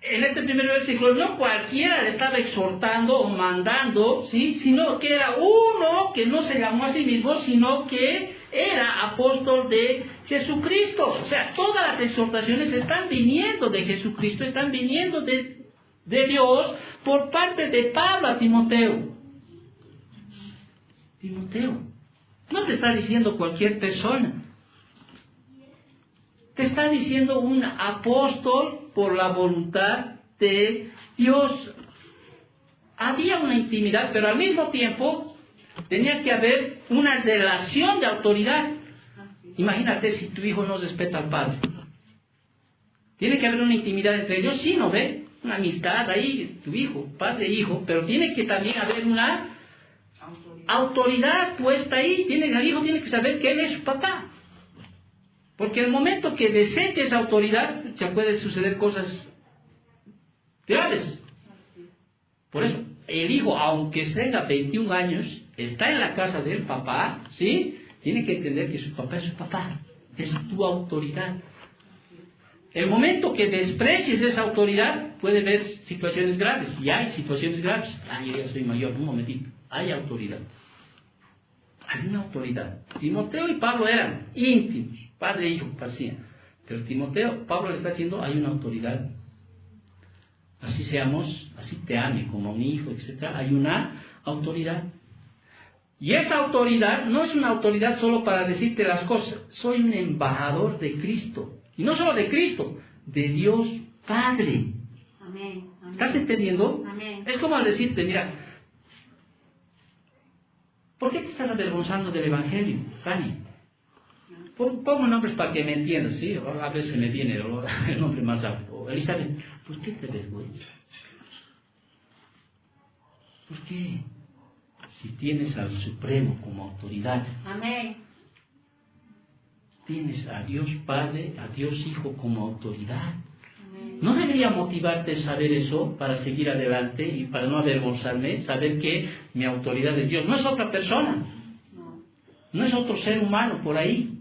en este primer versículo, no cualquiera le estaba exhortando o mandando, ¿sí? Sino que era uno que no se llamó a sí mismo, sino que era apóstol de Jesucristo. O sea, todas las exhortaciones están viniendo de Jesucristo, están viniendo de Dios por parte de Pablo a Timoteo. Timoteo, no te está diciendo cualquier persona. Te está diciendo un apóstol por la voluntad de Dios. Había una intimidad, pero al mismo tiempo tenía que haber una relación de autoridad. Imagínate si tu hijo no respeta al padre. Tiene que haber una intimidad entre ellos, sí, ¿no ve? Una amistad ahí, tu hijo, padre e hijo, pero tiene que también haber una autoridad puesta ahí. El hijo tiene que saber que él es su papá. Porque el momento que deseche esa autoridad, ya puede suceder cosas graves. Por eso, el hijo, aunque tenga 21 años, está en la casa del papá, ¿sí? Tiene que entender que su papá es su papá. Es tu autoridad. El momento que desprecies esa autoridad, puede haber situaciones graves. Y hay situaciones graves. Yo ya soy mayor, un momentito. Hay autoridad. Hay una autoridad. Timoteo y Pablo eran íntimos, padre e hijo, parecían. Pero Pablo le está diciendo, hay una autoridad. Así seamos, así te ame como un hijo, etc. Hay una autoridad. Y esa autoridad no es una autoridad solo para decirte las cosas. Soy un embajador de Cristo. Y no solo de Cristo, de Dios Padre. Amén. Amén. ¿Estás entendiendo? Amén. Es como al decirte, mira, ¿por qué te estás avergonzando del Evangelio, Dani? Pongo nombres para que me entiendas, ¿sí? A veces me viene el nombre más rápido. Elizabeth, ¿por qué te avergüenzas? ¿Por qué? Si tienes al Supremo como autoridad. Amén. Tienes a Dios Padre, a Dios Hijo como autoridad. Amén. ¿No debería motivarte saber eso para seguir adelante y para no avergonzarme? Saber que mi autoridad es Dios. No es otra persona. No es otro ser humano por ahí.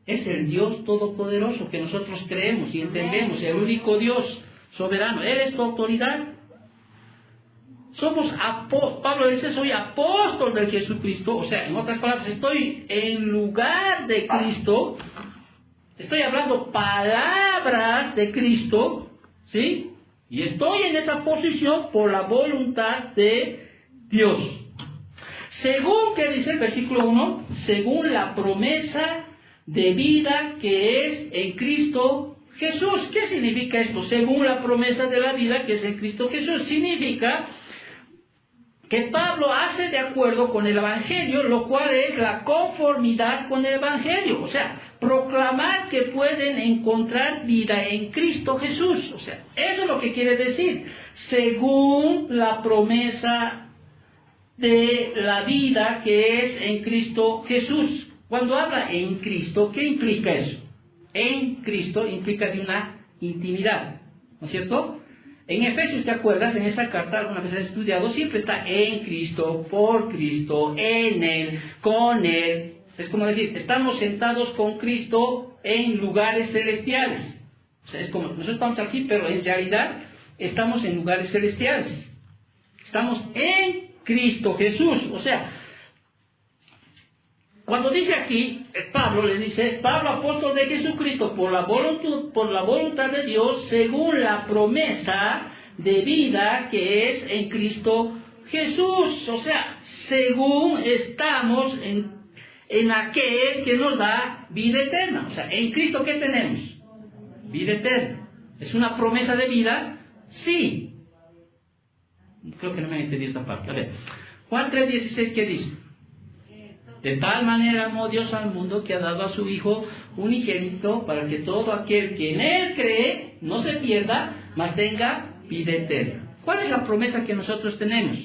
Es el Dios Todopoderoso que nosotros creemos y entendemos. El único Dios soberano. Él es tu autoridad. Somos Pablo dice, soy apóstol de Jesucristo. O sea, en otras palabras, estoy en lugar de Cristo. Estoy hablando palabras de Cristo, ¿sí? Y estoy en esa posición por la voluntad de Dios. Según que dice el versículo 1, según la promesa de vida que es en Cristo Jesús. ¿Qué significa esto? Según la promesa de la vida que es en Cristo Jesús. Significa que Pablo hace de acuerdo con el Evangelio, lo cual es la conformidad con el Evangelio. O sea, proclamar que pueden encontrar vida en Cristo Jesús. O sea, eso es lo que quiere decir. Según la promesa de la vida que es en Cristo Jesús. Cuando habla en Cristo, ¿qué implica eso? En Cristo implica de una intimidad, ¿no es cierto? En Efesios, ¿te acuerdas? En esa carta, alguna vez has estudiado, siempre está en Cristo, por Cristo, en Él, con Él. Es como decir, estamos sentados con Cristo en lugares celestiales. O sea, es como, nosotros estamos aquí, pero en realidad estamos en lugares celestiales. Estamos en Cristo Jesús. O sea, cuando dice aquí, Pablo le dice, Pablo apóstol de Jesucristo por la voluntad de Dios, según la promesa de vida que es en Cristo Jesús. O sea, según estamos en aquel que nos da vida eterna. O sea, en Cristo, ¿qué tenemos? Vida eterna. ¿Es una promesa de vida? Sí. Creo que no me entendí esta parte. A ver, Juan 3:16, ¿qué dice? De tal manera amó Dios al mundo que ha dado a su Hijo unigénito para que todo aquel que en Él cree no se pierda, mas tenga vida eterna. ¿Cuál es la promesa que nosotros tenemos?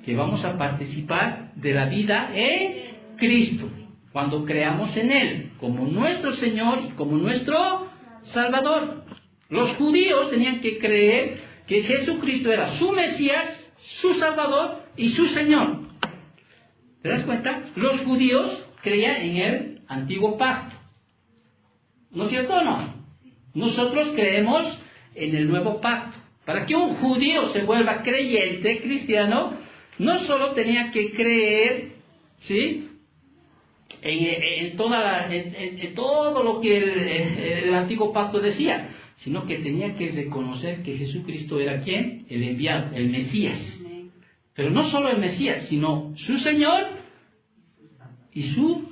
Que vamos a participar de la vida en Cristo, cuando creamos en Él, como nuestro Señor y como nuestro Salvador. Los judíos tenían que creer que Jesucristo era su Mesías, su Salvador y su Señor. ¿Te das cuenta? Los judíos creían en el antiguo pacto. ¿No es cierto o no? Nosotros creemos en el nuevo pacto. Para que un judío se vuelva creyente, cristiano, no solo tenía que creer, ¿sí?, en todo lo que el antiguo pacto decía, sino que tenía que reconocer que Jesucristo era ¿quién? El enviado, el Mesías. Pero no solo el Mesías, sino su Señor y su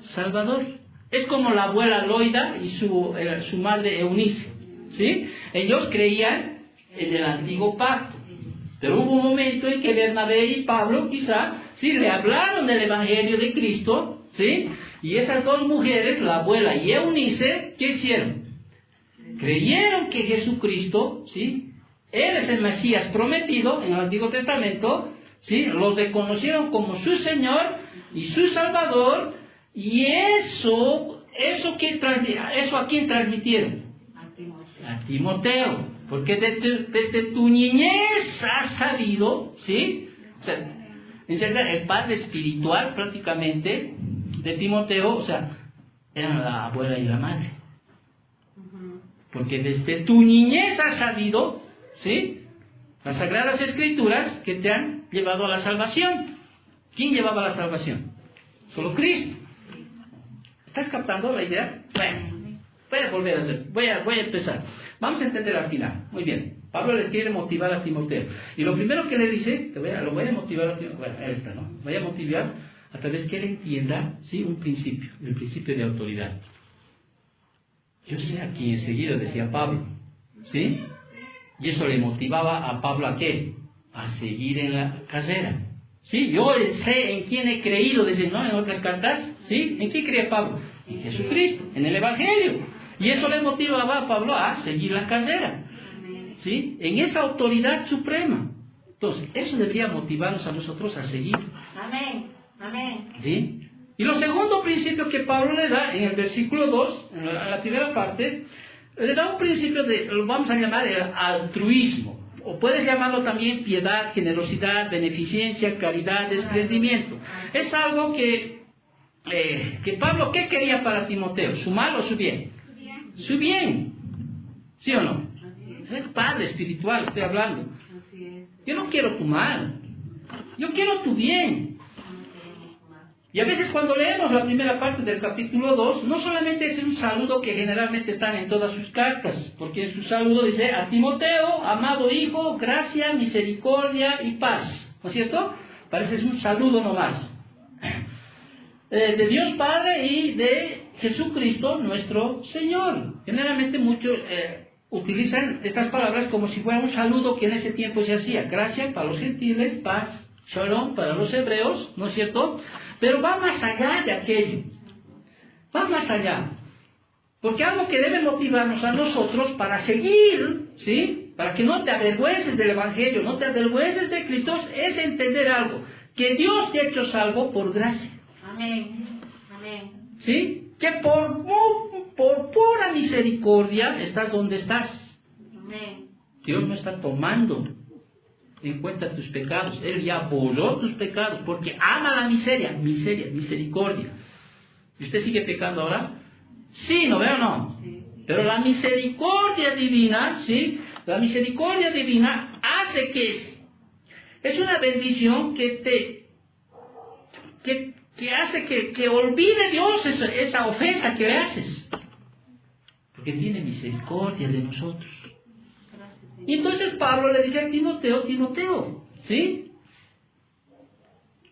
Salvador. Es como la abuela Loida y su madre Eunice, ¿sí? Ellos creían en el antiguo pacto. Pero hubo un momento en que Bernabé y Pablo quizá, sí, le hablaron del Evangelio de Cristo, ¿sí? Y esas dos mujeres, la abuela y Eunice, ¿qué hicieron? Creyeron que Jesucristo, ¿sí?, Él es el Mesías prometido en el Antiguo Testamento, ¿sí? Los reconocieron como su Señor y su Salvador, y eso a quién transmitieron? A Timoteo, porque desde tu niñez has sabido, ¿sí? O sea, el padre espiritual prácticamente de Timoteo, o sea, eran la abuela y la madre. Porque desde tu niñez has sabido, ¿sí?, las Sagradas Escrituras que te han llevado a la salvación. ¿Quién llevaba la salvación? Solo Cristo. ¿Estás captando la idea? Bueno, voy a volver a hacer, voy a empezar. Vamos a entender al final. Muy bien. Pablo les quiere motivar a Timoteo. Y lo primero que le dice, lo voy a motivar a Timoteo, bueno, esta, ¿no? Voy a motivar a través que él entienda, ¿sí?, un principio, el principio de autoridad. Yo sé a quién he seguido, decía Pablo, ¿sí? Y eso le motivaba a Pablo ¿a qué? A seguir en la carrera. ¿Sí? Yo sé en quién he creído, dicen, ¿no?, en otras cartas, ¿sí? ¿En quién creía Pablo? En Jesucristo, en el Evangelio. Y eso le motivaba a Pablo a seguir la carrera, ¿sí?, en esa autoridad suprema. Entonces, eso debería motivarnos a nosotros a seguir. Amén. Amén. ¿Sí? Y lo segundo principio que Pablo le da en el versículo 2, en la primera parte, le da un principio lo vamos a llamar el altruismo, o puedes llamarlo también piedad, generosidad, beneficencia, caridad, desprendimiento. Es algo que Pablo, ¿qué quería para Timoteo? ¿Su mal o su bien? Su bien. ¿Sí o no? Es el padre espiritual, estoy hablando. Yo no quiero tu mal, yo quiero tu bien. Y a veces cuando leemos la primera parte del capítulo 2, no solamente es un saludo que generalmente están en todas sus cartas, porque en su saludo dice a Timoteo, amado hijo, gracia, misericordia y paz. ¿No es cierto? Parece es un saludo nomás. De Dios Padre y de Jesucristo nuestro Señor. Generalmente muchos utilizan estas palabras como si fuera un saludo que en ese tiempo se hacía. Gracia para los gentiles, paz, shalom para los hebreos, ¿no es cierto? Pero va más allá de aquello. Va más allá. Porque algo que debe motivarnos a nosotros para seguir, ¿sí?, para que no te avergüences del Evangelio, no te avergüences de Cristo, es entender algo. Que Dios te ha hecho salvo por gracia. Amén. Amén. ¿Sí? Que por pura misericordia estás donde estás. Amén. Dios no está tomando en cuenta tus pecados. Él ya borró tus pecados porque ama la misericordia. ¿Y usted sigue pecando ahora? Sí, ¿no veo o no? Sí. Pero la misericordia divina, ¿sí?, la misericordia divina hace que es una bendición que hace que olvide Dios esa ofensa que le haces. Porque tiene misericordia de nosotros. Y entonces Pablo le dice a Timoteo, ¿sí?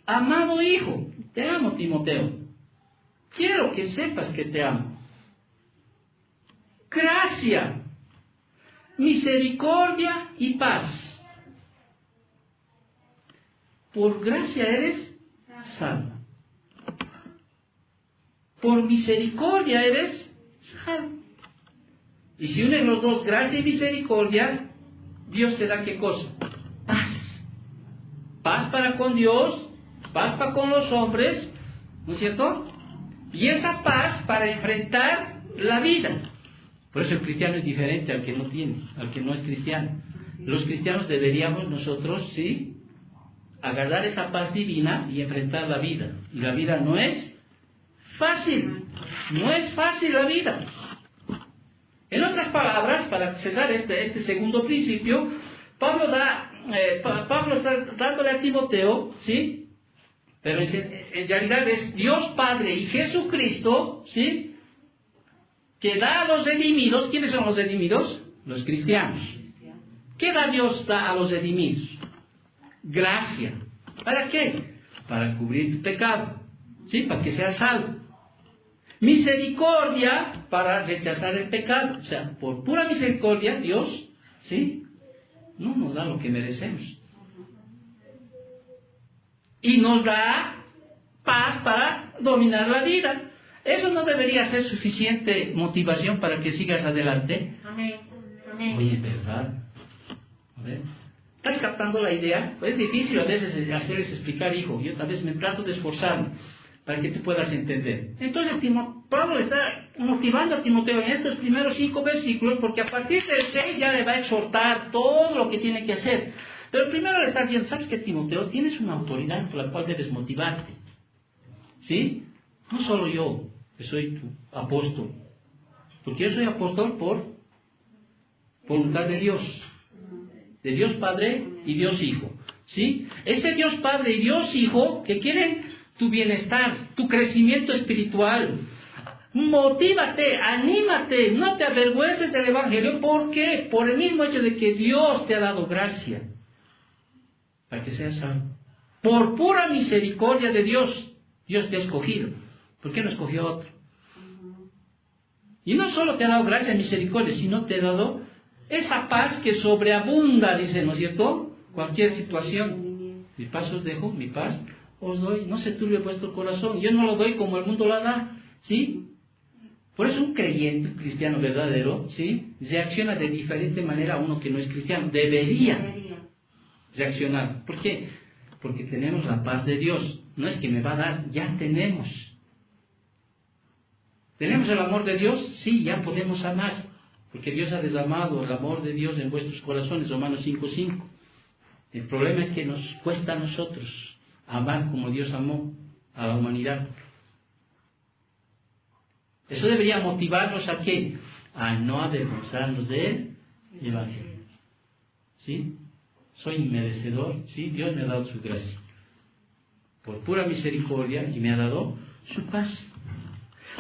Amado hijo, te amo, Timoteo. Quiero que sepas que te amo. Gracia, misericordia y paz. Por gracia eres salvo. por misericordia eres salvo. Y si unes los dos, gracia y misericordia, Dios te da ¿qué cosa? Paz. Paz para con Dios, paz para con los hombres, ¿no es cierto? Y esa paz para enfrentar la vida. Por eso el cristiano es diferente al que no tiene, al que no es cristiano. Los cristianos deberíamos nosotros, sí, agarrar esa paz divina y enfrentar la vida. Y la vida no es fácil, no es fácil la vida. En otras palabras, para cerrar este segundo principio, Pablo está dándole a Timoteo, ¿sí? Pero en realidad es Dios Padre y Jesucristo, ¿sí?, que da a los redimidos. ¿Quiénes son los redimidos? Los cristianos. ¿Qué da Dios a los redimidos? Gracia. ¿Para qué? Para cubrir tu pecado, ¿sí?, para que seas salvo. Misericordia para rechazar el pecado. O sea, por pura misericordia, Dios, ¿sí?, no nos da lo que merecemos. Y nos da paz para dominar la vida. ¿Eso no debería ser suficiente motivación para que sigas adelante? Amén. Amén. Oye, ¿verdad? A ver, ¿estás captando la idea? Es difícil a veces hacerles explicar, hijo. Yo tal vez me trato de esforzarme para que tú puedas entender. Entonces, Pablo está motivando a Timoteo en estos primeros 5 versículos, porque a partir del 6 ya le va a exhortar todo lo que tiene que hacer. Pero primero le está diciendo, ¿sabes qué, Timoteo? Tienes una autoridad por la cual debes motivarte. ¿Sí? No solo yo, que soy tu apóstol. Porque yo soy apóstol por voluntad de Dios. De Dios Padre y Dios Hijo. ¿Sí? Ese Dios Padre y Dios Hijo que quieren tu bienestar, tu crecimiento espiritual. Motívate, anímate, no te avergüences del Evangelio. ¿Por qué? Por el mismo hecho de que Dios te ha dado gracia para que seas salvo. Por pura misericordia de Dios, Dios te ha escogido. ¿Por qué no escogió a otro? Y no solo te ha dado gracia y misericordia, sino te ha dado esa paz que sobreabunda, dice, ¿no es cierto? Cualquier situación. Mi paz os dejo, mi paz os doy. No se turbe vuestro corazón. Yo no lo doy como el mundo la da, ¿sí? Por eso un creyente, un cristiano verdadero, ¿sí?, reacciona de diferente manera a uno que no es cristiano. Debería reaccionar. ¿Por qué? Porque tenemos la paz de Dios. No es que me va a dar, ya tenemos. ¿Tenemos el amor de Dios? Sí, ya podemos amar. Porque Dios ha derramado el amor de Dios en vuestros corazones, Romanos 5:5. El problema es que nos cuesta a nosotros amar como Dios amó a la humanidad. Eso debería motivarnos a ¿qué? A no avergonzarnos del Evangelio. ¿Sí? Soy inmerecedor, ¿sí? Dios me ha dado su gracia. Por pura misericordia, y me ha dado su paz.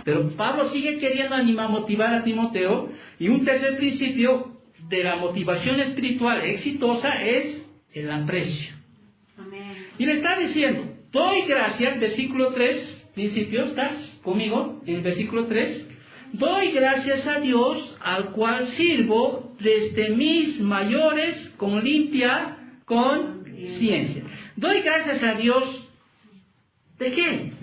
Pero Pablo sigue queriendo animar, motivar a Timoteo, y un tercer principio de la motivación espiritual exitosa es el aprecio. Amén. Y le está diciendo, doy gracias, versículo 3, principio, ¿estás conmigo? En el versículo 3, doy gracias a Dios, al cual sirvo desde mis mayores con limpia conciencia. Doy gracias a Dios, ¿de qué?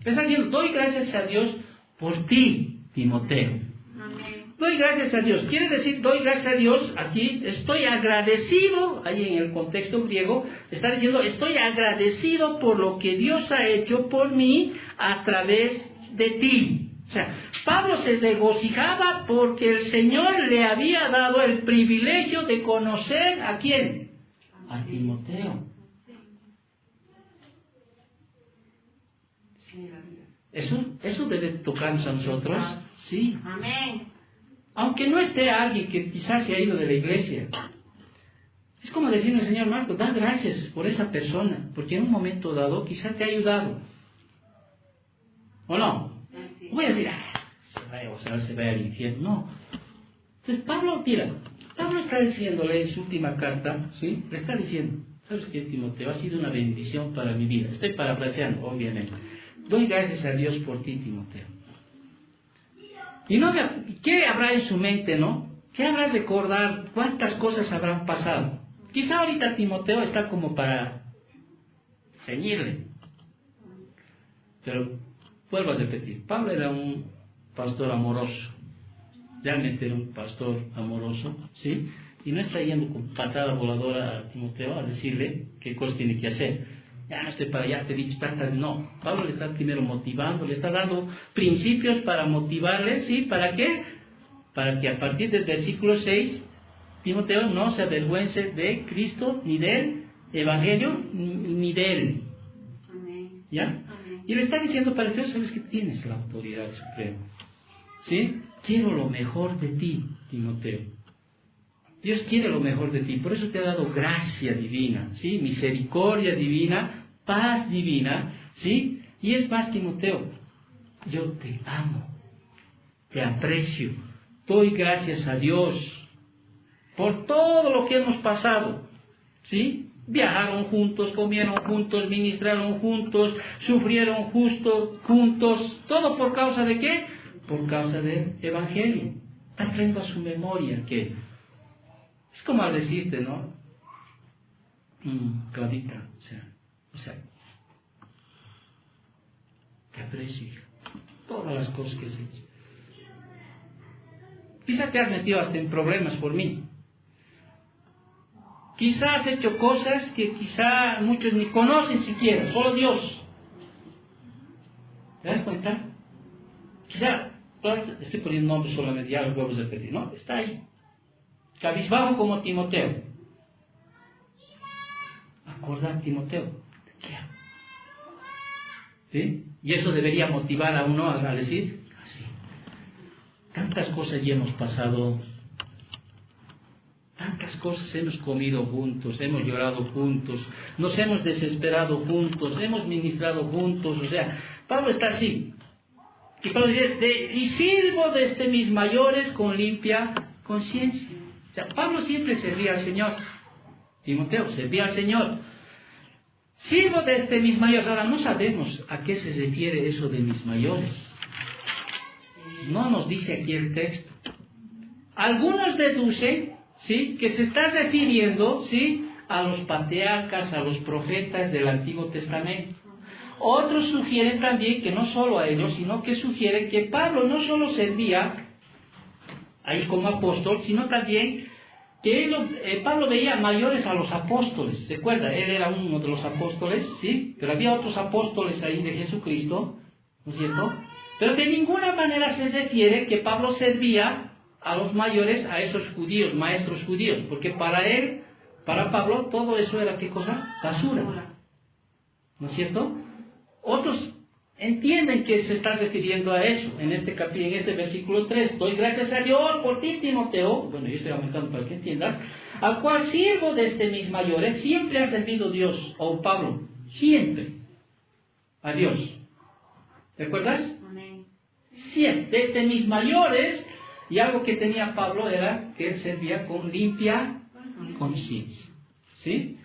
Está diciendo, doy gracias a Dios por ti, Timoteo. Amén. Doy gracias a Dios. Quiere decir, doy gracias a Dios, aquí estoy agradecido, ahí en el contexto griego, está diciendo, estoy agradecido por lo que Dios ha hecho por mí a través de ti. O sea, Pablo se regocijaba porque el Señor le había dado el privilegio de conocer ¿a quién? A Timoteo. Eso debe tocarnos a nosotros. Sí. Amén. Aunque no esté alguien que quizás se ha ido de la iglesia. Es como decirle al Señor Marcos, da gracias por esa persona, porque en un momento dado quizás te ha ayudado. ¿O no? Voy a decir, se vaya al infierno. No. Entonces Pablo está diciéndole en su última carta, ¿sí? Le está diciendo, ¿sabes qué, Timoteo? Ha sido una bendición para mi vida. Estoy parafraseando, obviamente. Doy gracias a Dios por ti, Timoteo. Y no, ¿qué habrá en su mente, no? ¿Qué habrá de recordar? ¿Cuántas cosas habrán pasado? Quizá ahorita Timoteo está como para ceñirle. Pero vuelvo a repetir, Pablo era un pastor amoroso, realmente era un pastor amoroso, ¿sí? Y no está yendo con patada voladora a Timoteo a decirle qué cosas tiene que hacer. Ya no estoy para allá, te he dicho tantas. No, Pablo le está primero motivando, le está dando principios para motivarle, ¿sí? ¿Para qué? Para que a partir del versículo 6, Timoteo no se avergüence de Cristo, ni del Evangelio, ni de él. Amén. ¿Ya? Amén. Y le está diciendo para que sabes que tienes la autoridad suprema. ¿Sí? Quiero lo mejor de ti, Timoteo. Dios quiere lo mejor de ti, por eso te ha dado gracia divina, ¿sí? Misericordia divina, paz divina, ¿sí? Y es más, Timoteo, yo te amo, te aprecio, doy gracias a Dios por todo lo que hemos pasado, ¿sí? Viajaron juntos, comieron juntos, ministraron juntos, sufrieron juntos, ¿todo por causa de qué? Por causa del Evangelio. Está trayendo a su memoria que es como al decirte, ¿no? Claudita, o sea, te aprecio, hija, todas las cosas que has hecho. Quizá te has metido hasta en problemas por mí. Quizá has hecho cosas que quizá muchos ni conocen siquiera, solo Dios. ¿Te das cuenta? Quizá, estoy poniendo nombres solamente, ya los vuelvo a repetir, ¿no? Está ahí. Cabizbajo como Timoteo. Acordar, Timoteo, te quiero. ¿Sí? Y eso debería motivar a uno a decir, así. Tantas cosas ya hemos pasado, tantas cosas hemos comido juntos, hemos llorado juntos, nos hemos desesperado juntos, hemos ministrado juntos. O sea, Pablo está así. Y Pablo dice, y sirvo desde mis mayores con limpia conciencia. O sea, Pablo siempre servía al Señor. Timoteo servía al Señor. Sirvo desde mis mayores. Ahora, no sabemos a qué se refiere eso de mis mayores. No nos dice aquí el texto. Algunos deducen, ¿sí?, que se está refiriendo, ¿sí?, a los patriarcas, a los profetas del Antiguo Testamento. Otros sugieren también que no solo a ellos, sino que sugieren que Pablo no solo servía ahí como apóstol, sino también que Pablo veía mayores a los apóstoles. ¿Recuerda? Él era uno de los apóstoles, ¿sí? Pero había otros apóstoles ahí de Jesucristo, ¿no es cierto? Pero de ninguna manera se refiere que Pablo servía a los mayores, a esos judíos, maestros judíos, porque para él, para Pablo, todo eso era, ¿qué cosa? Basura. ¿No es cierto? Otros entienden que se está refiriendo a eso en este versículo 3. Doy gracias a Dios por ti, Timoteo, bueno, yo estoy aumentando para que entiendas, al cual sirvo desde mis mayores. Siempre ha servido Dios, o Pablo, siempre a Dios. ¿Recuerdas? Amén. Siempre, desde mis mayores. Y algo que tenía Pablo era que él servía con limpia conciencia. ¿Sí?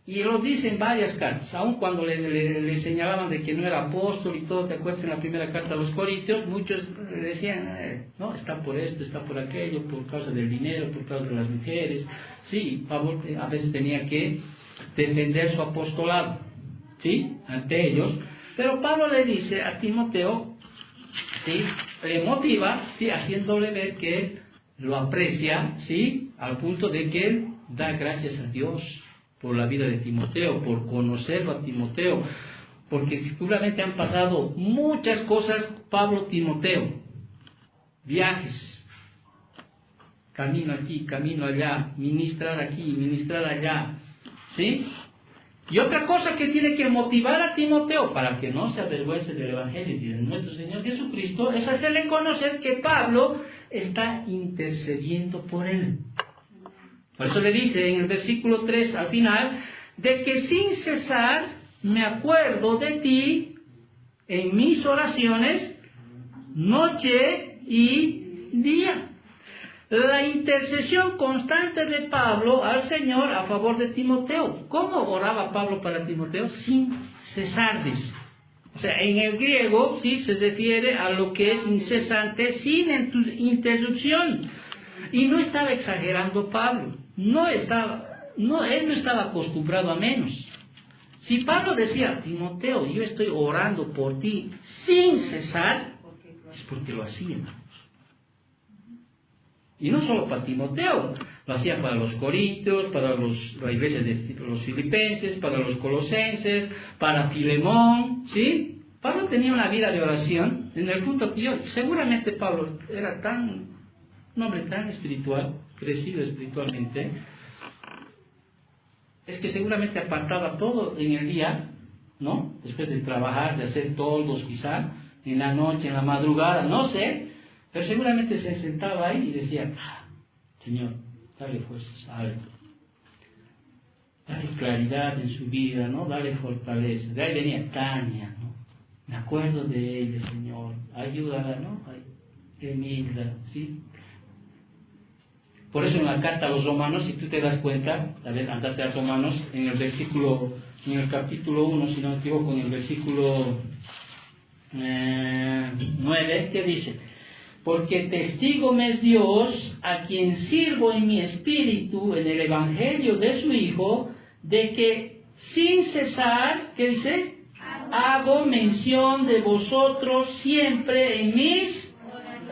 Y lo dice en varias cartas, aun cuando le señalaban de que no era apóstol y todo. ¿Te acuerdas en la primera carta a los Corintios? Muchos le decían, no, está por esto, está por aquello, por causa del dinero, por causa de las mujeres. Sí, Pablo a veces tenía que defender su apostolado, ¿sí?, ante ellos. Pero Pablo le dice a Timoteo, ¿sí?, le motiva, ¿sí?, haciéndole ver que él lo aprecia, ¿sí?, al punto de que él da gracias a Dios por la vida de Timoteo, por conocerlo a Timoteo, porque seguramente han pasado muchas cosas, Pablo, Timoteo, viajes, camino aquí, camino allá, ministrar aquí, ministrar allá, ¿sí? Y otra cosa que tiene que motivar a Timoteo para que no se avergüence del Evangelio de nuestro Señor Jesucristo es hacerle conocer que Pablo está intercediendo por él. Por eso le dice en el versículo 3 al final, de que sin cesar me acuerdo de ti en mis oraciones, noche y día. La intercesión constante de Pablo al Señor a favor de Timoteo. ¿Cómo oraba Pablo para Timoteo? Sin cesar, dice. O sea, en el griego, sí, se refiere a lo que es incesante, sin interrupción. Y no estaba exagerando Pablo. Él no estaba acostumbrado a menos. Si Pablo decía, Timoteo, yo estoy orando por ti sin cesar, es porque lo hacía. Y no solo para Timoteo, lo hacía para los corintios, para la iglesia de los filipenses, para los colosenses, para Filemón, ¿sí? Pablo tenía una vida de oración, en el punto que seguramente Pablo era un hombre tan espiritual, crecido espiritualmente, es que seguramente apartaba todo en el día, ¿no? Después de trabajar, de hacer toldos quizá, en la noche, en la madrugada, no sé, pero seguramente se sentaba ahí y decía, Señor, dale fuerzas a algo, dale claridad en su vida, ¿no? Dale fortaleza. De ahí venía Tania, ¿no? Me acuerdo de ella, Señor, ayúdala, ¿no? Emilda, ¿sí? Por eso en la carta a los romanos, si tú te das cuenta, a ver, andate a Romanos, en el capítulo 1, si no me equivoco, en el versículo 9, ¿qué dice? Porque testigo me es Dios, a quien sirvo en mi espíritu, en el evangelio de su Hijo, de que sin cesar, ¿qué dice? Hago mención de vosotros siempre en mis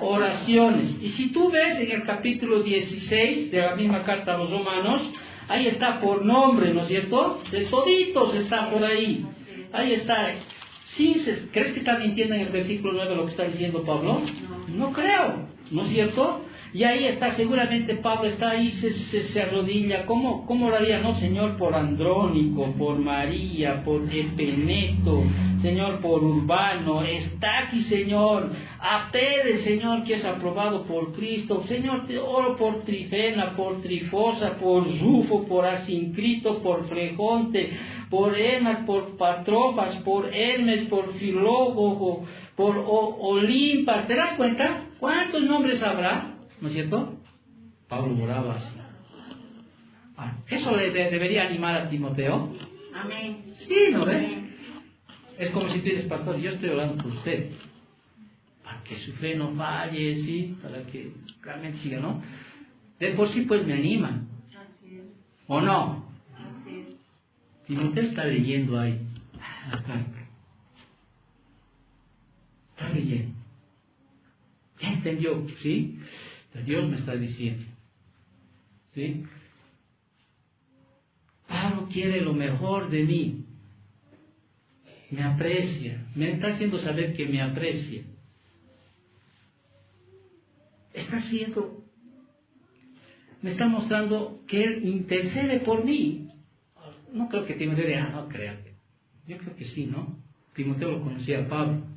oraciones. Y si tú ves en el capítulo 16 de la misma carta a los romanos, ahí está por nombre, ¿no es cierto? De toditos está por ahí. Ahí está. ¿Crees que está mintiendo en el versículo 9 lo que está diciendo Pablo? No creo, ¿no es cierto? Y ahí está, seguramente Pablo está ahí, se arrodilla. ¿Cómo oraría? No, Señor, por Andrónico, por María, por Epeneto, Señor, por Urbano, está aquí, Señor, a Pérez, Señor, que es aprobado por Cristo, Señor, te oro por Trifena, por Trifosa, por Rufo, por Asincrito, por Frejonte, por Hermas, por Patrofas, por Hermes, por Filólogo, por Olimpas. ¿Te das cuenta? ¿Cuántos nombres habrá? ¿No es cierto? Pablo oraba así. ¿Eso le debería animar a Timoteo? Amén. Sí, ¿no ves? Es como si tú dices, pastor, yo estoy orando por usted, para que su fe no falle, ¿sí? Para que realmente siga, ¿no? De por sí, pues me anima. Así es. ¿O no? Así es. Timoteo está leyendo ahí. Está leyendo. Ya entendió, ¿sí? Dios me está diciendo. ¿Sí? Pablo quiere lo mejor de mí. Me aprecia. Me está haciendo saber que me aprecia. Me está mostrando que Él intercede por mí. No creo que Timoteo diga, no crea. Yo creo que sí, ¿no? Timoteo lo conocía a Pablo.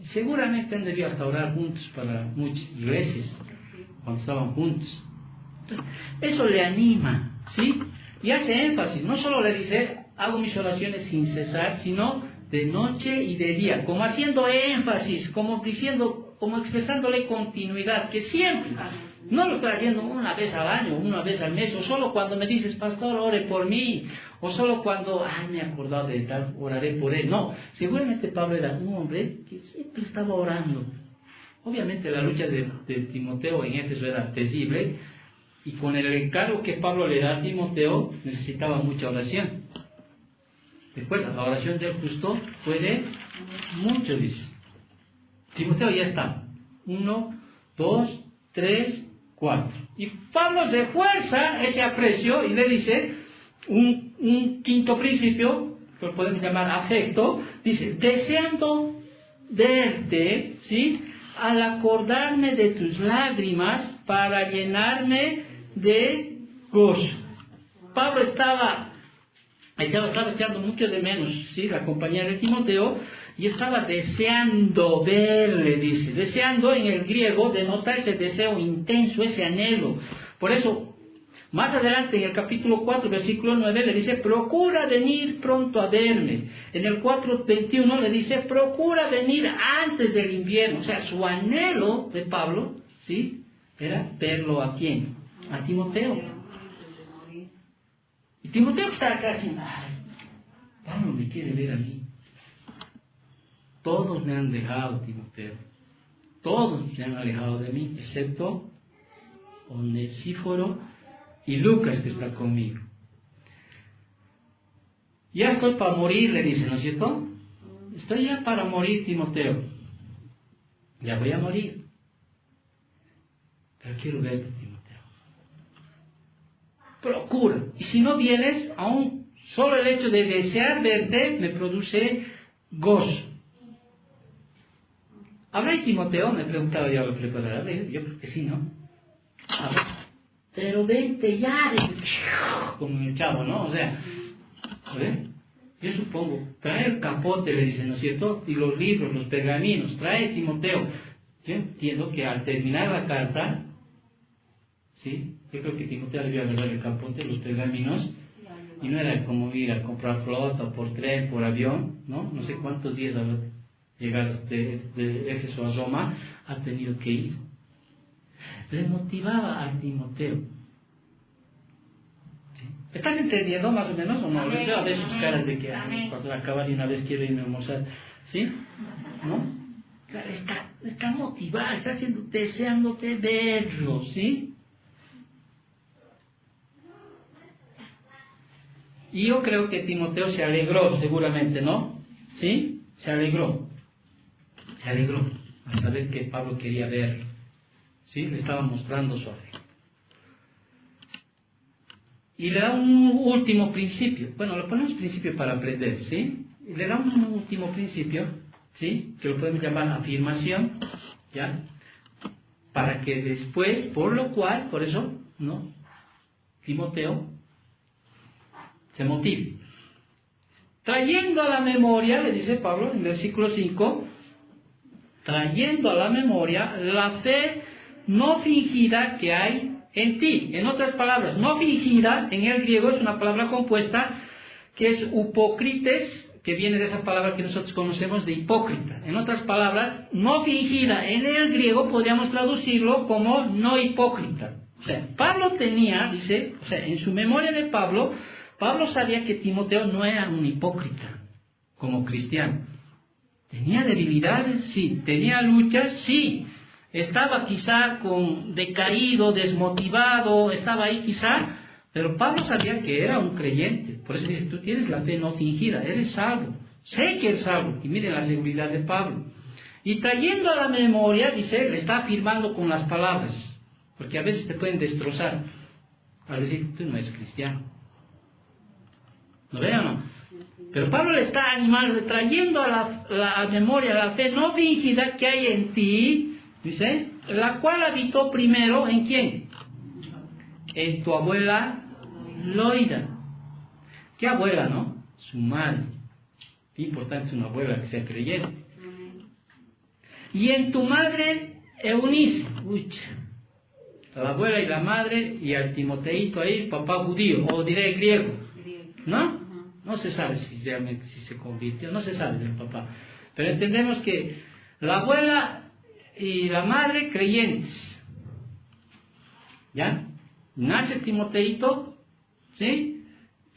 Seguramente han debido hasta orar juntos para muchas iglesias, cuando estaban juntos. Eso le anima, ¿sí? Y hace énfasis, no solo le dice, hago mis oraciones sin cesar, sino de noche y de día, como haciendo énfasis, como diciendo, como expresándole continuidad, que siempre, no lo estoy haciendo una vez al año, una vez al mes, o solo cuando me dices, pastor, ore por mí, o solo cuando, me he acordado de tal, oraré por él. No, seguramente Pablo era un hombre que siempre estaba orando. Obviamente la lucha de Timoteo en Éfeso era terrible, y con el encargo que Pablo le da a Timoteo, necesitaba mucha oración. Recuerda, la oración del justo puede mucho, dice. Timoteo ya está. 1, 2, 3, 4. Y Pablo refuerza ese aprecio y le dice un quinto principio, que lo podemos llamar afecto, dice, deseando verte, ¿sí?, al acordarme de tus lágrimas para llenarme de gozo. Pablo estaba echando mucho de menos, ¿sí?, la compañía de Timoteo, y estaba deseando verle, dice. Deseando en el griego denota ese deseo intenso, ese anhelo. Por eso, más adelante en el capítulo 4, versículo 9, le dice, procura venir pronto a verme. En el 4:21 le dice, procura venir antes del invierno. O sea, su anhelo de Pablo, ¿sí?, era verlo ¿a quién? A Timoteo. Y Timoteo está acá diciendo, Pablo me quiere ver a mí. Todos me han dejado, Timoteo. Todos se han alejado de mí, excepto Onesíforo y Lucas, que está conmigo. Ya estoy para morir, le dice, ¿no es cierto? Estoy ya para morir, Timoteo. Ya voy a morir. Pero quiero verte, Timoteo. Procura. Y si no vienes, aún solo el hecho de desear verte me produce gozo. ¿Habrá Timoteo? Me preguntaba yo al preparar. Yo creo que sí, ¿no? A ver. Pero vente ya, como el chavo, ¿no? O sea, a ver, yo supongo, trae el capote, le dice, ¿no es cierto? Y los libros, los pergaminos, trae Timoteo. Yo entiendo que al terminar la carta, ¿sí? Yo creo que Timoteo debía agarrar el capote, los pergaminos, y no era como ir a comprar flota, por tren, por avión, ¿no? No sé cuántos días al llegar de Éfeso a Roma, ha tenido que ir. Le motivaba a Timoteo. ¿Sí? ¿Estás entendiendo más o menos o no? Yo veo a veces sus caras de que cuando acabar y una vez quiero irme a almorzar. ¿Sí? ¿No? Está motivado, está deseándote verlo, ¿sí? Y yo creo que Timoteo se alegró, seguramente, ¿no? ¿Sí? Se alegró al saber que Pablo quería verlo. ¿Sí? Le estaba mostrando su afecto. Y le da un último principio. Bueno, le ponemos principio para aprender, ¿sí? Y le da un último principio, ¿sí? Que lo podemos llamar afirmación, ¿ya? Para que después, por eso, ¿no? Timoteo se motive. Trayendo a la memoria, le dice Pablo en versículo 5, trayendo a la memoria la fe no fingida que hay en ti. En otras palabras, no fingida, en el griego es una palabra compuesta que es upokrites, que viene de esa palabra que nosotros conocemos de hipócrita. En otras palabras, no fingida, en el griego podríamos traducirlo como no hipócrita. O sea, Pablo tenía, dice, o sea, en su memoria de Pablo sabía que Timoteo no era un hipócrita como cristiano. ¿Tenía debilidades? Sí. ¿Tenía luchas? Sí. Estaba quizá decaído, desmotivado, estaba ahí quizá, pero Pablo sabía que era un creyente. Por eso dice, tú tienes la fe no fingida, eres salvo. Sé que eres salvo. Y miren la seguridad de Pablo. Y trayendo a la memoria, dice, le está afirmando con las palabras, porque a veces te pueden destrozar al decir, tú no eres cristiano. ¿Lo ven o no? Pero Pablo le está animando, trayendo a la memoria la fe no fingida que hay en ti, dice, la cual habitó primero ¿en quién? En tu abuela Loida. ¿Qué abuela, no? Su madre. Qué importante es una abuela que sea creyente. Y en tu madre Eunice. La abuela y la madre y al Timoteito ahí, papá judío, o diré griego. ¿No? No se sabe si se convirtió, no se sabe del papá. Pero entendemos que la abuela y la madre creyentes. ¿Ya? Nace Timoteito, ¿sí?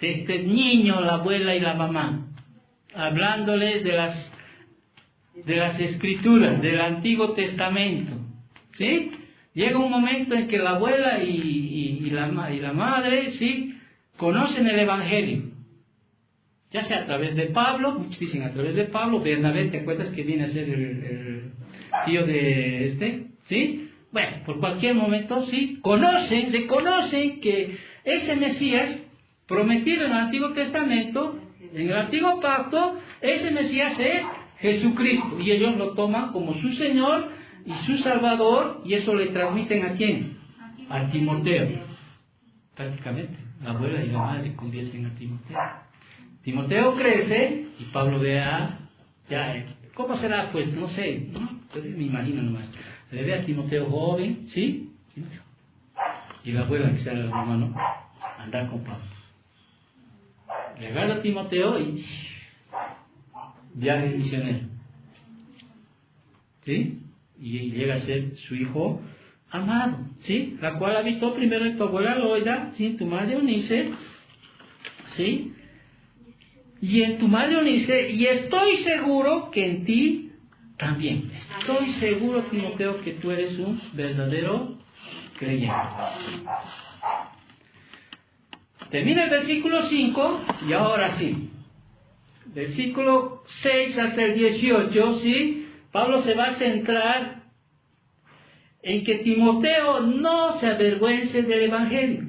De este niño, la abuela y la mamá, hablándoles de las escrituras, del Antiguo Testamento, ¿sí? Llega un momento en que la abuela y la madre, ¿sí? Conocen el Evangelio, ya sea a través de Pablo, muchos dicen a través de Pablo. Bernabé, ¿te acuerdas que viene a ser el tío de ¿sí? Bueno, por cualquier momento, sí, reconocen que ese Mesías prometido en el Antiguo Testamento, en el Antiguo Pacto, ese Mesías es Jesucristo, y ellos lo toman como su Señor y su Salvador, y eso le transmiten ¿a quién? A Timoteo, prácticamente. La abuela y la madre se convierten a Timoteo. Timoteo crece y Pablo vea, ya, ¿cómo será? Pues no sé, ¿no? Me imagino nomás. Le ve a Timoteo joven, ¿sí? Y la abuela, que sea la mamá, ¿no? Andar con Pablo. Le agarra a Timoteo y viaje misionero. ¿Sí? Y llega a ser su hijo amado, ¿sí? La cual habitó primero en tu abuela Loida, ¿sí? Tu madre Eunice, ¿sí? Y en tu madre Eunice, y estoy seguro que en ti también. Estoy seguro, Timoteo, que tú eres un verdadero creyente. Termina el versículo 5, y ahora sí, versículo 6 hasta el 18, ¿sí? Pablo se va a centrar en que Timoteo no se avergüence del Evangelio.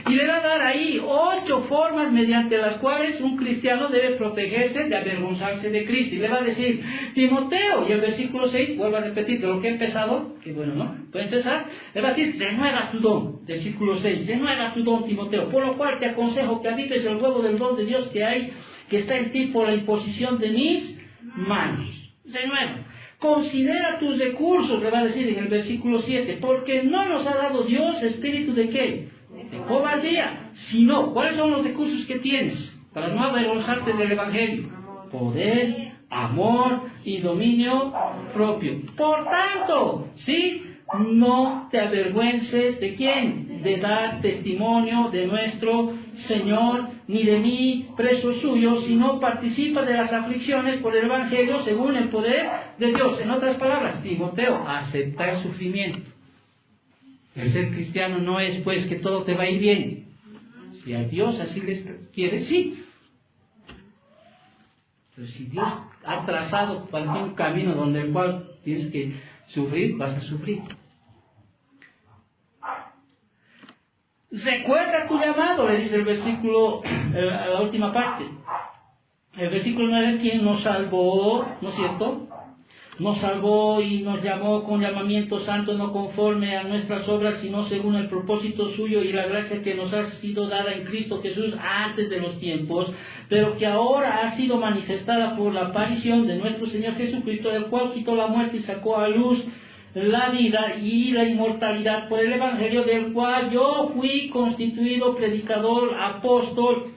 Y le va a dar ahí 8 formas mediante las cuales un cristiano debe protegerse de avergonzarse de Cristo. Y le va a decir, Timoteo, y el versículo 6, vuelvo a repetir de lo que he empezado, que bueno, ¿no? Puede empezar, le va a decir, renueva tu don, versículo 6, renueva tu don, Timoteo, por lo cual te aconsejo que avives el fuego del don de Dios que está en ti por la imposición de mis manos. Renueva. Considera tus recursos, le va a decir en el versículo 7, porque no nos ha dado Dios espíritu de ¿qué? De cobardía, sino, ¿cuáles son los recursos que tienes para no avergonzarte del Evangelio? Poder, amor y dominio propio. Por tanto, ¿sí? No te avergüences de quién, de dar testimonio de nuestro Señor, ni de mí, preso suyo, sino participa de las aflicciones por el Evangelio según el poder de Dios. En otras palabras, Timoteo, aceptar sufrimiento. El ser cristiano no es pues que todo te va a ir bien. Si a Dios así les quiere, sí. Pero si Dios ha trazado para ti un camino donde el cual tienes que sufrir, vas a sufrir. Recuerda tu llamado, le dice el versículo, la última parte. El versículo 9, quien nos salvó, ¿no es cierto? Nos salvó y nos llamó con llamamiento santo, no conforme a nuestras obras, sino según el propósito suyo y la gracia que nos ha sido dada en Cristo Jesús antes de los tiempos, pero que ahora ha sido manifestada por la aparición de nuestro Señor Jesucristo, el cual quitó la muerte y sacó a luz la vida y la inmortalidad por el Evangelio, del cual yo fui constituido predicador, apóstol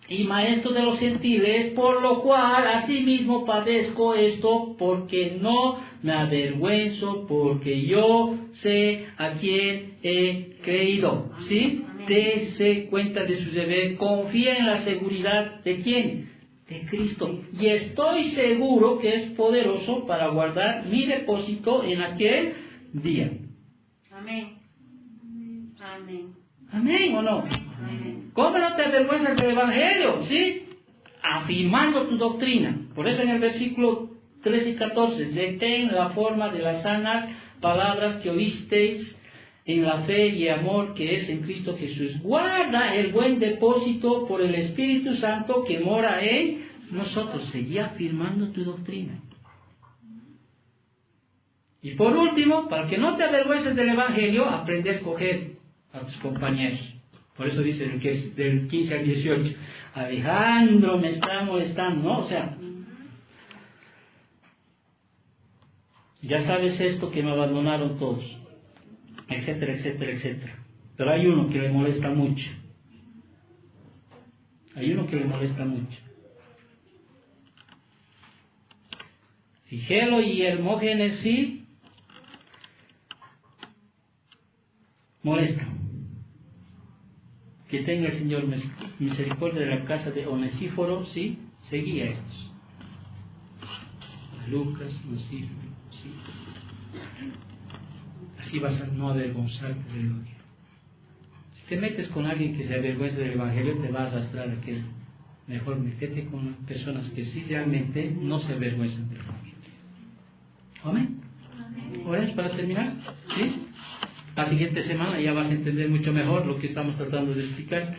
y maestro de los gentiles, por lo cual asimismo padezco esto, porque no me avergüenzo, porque yo sé a quién he creído. ¿Sí? Dese cuenta de su deber, confía en la seguridad de quién, de Cristo, y estoy seguro que es poderoso para guardar mi depósito en aquel día. Amén. Amén. ¿Amén o no? Amén. ¿Cómo no te avergüenzas del Evangelio? ¿Sí? Afirmando tu doctrina. Por eso en el versículo 13 y 14, retén la forma de las sanas palabras que oísteis en la fe y amor que es en Cristo Jesús. Guarda el buen depósito por el Espíritu Santo que mora en nosotros. Seguí afirmando tu doctrina. Y por último, para que no te avergüences del Evangelio, aprende a escoger a tus compañeros. Por eso dice del 15 al 18, Alejandro me está molestando, ¿no? O sea, ya sabes esto que me abandonaron todos, etcétera, etcétera, etcétera. Pero hay uno que le molesta mucho. Hay uno que le molesta mucho. Figelo y Hermógenes sí molestan. Que tenga el Señor misericordia de la casa de Onesíforo, sí, seguía estos. Lucas, Onesíforo, sí. Así vas a no avergonzarte del Evangelio. Si te metes con alguien que se avergüenza del Evangelio, te vas a arrastrar a aquel. Mejor metete con personas que sí realmente no se avergüenzan del Evangelio. Amén. Oremos para terminar. ¿Sí? La siguiente semana ya vas a entender mucho mejor lo que estamos tratando de explicar.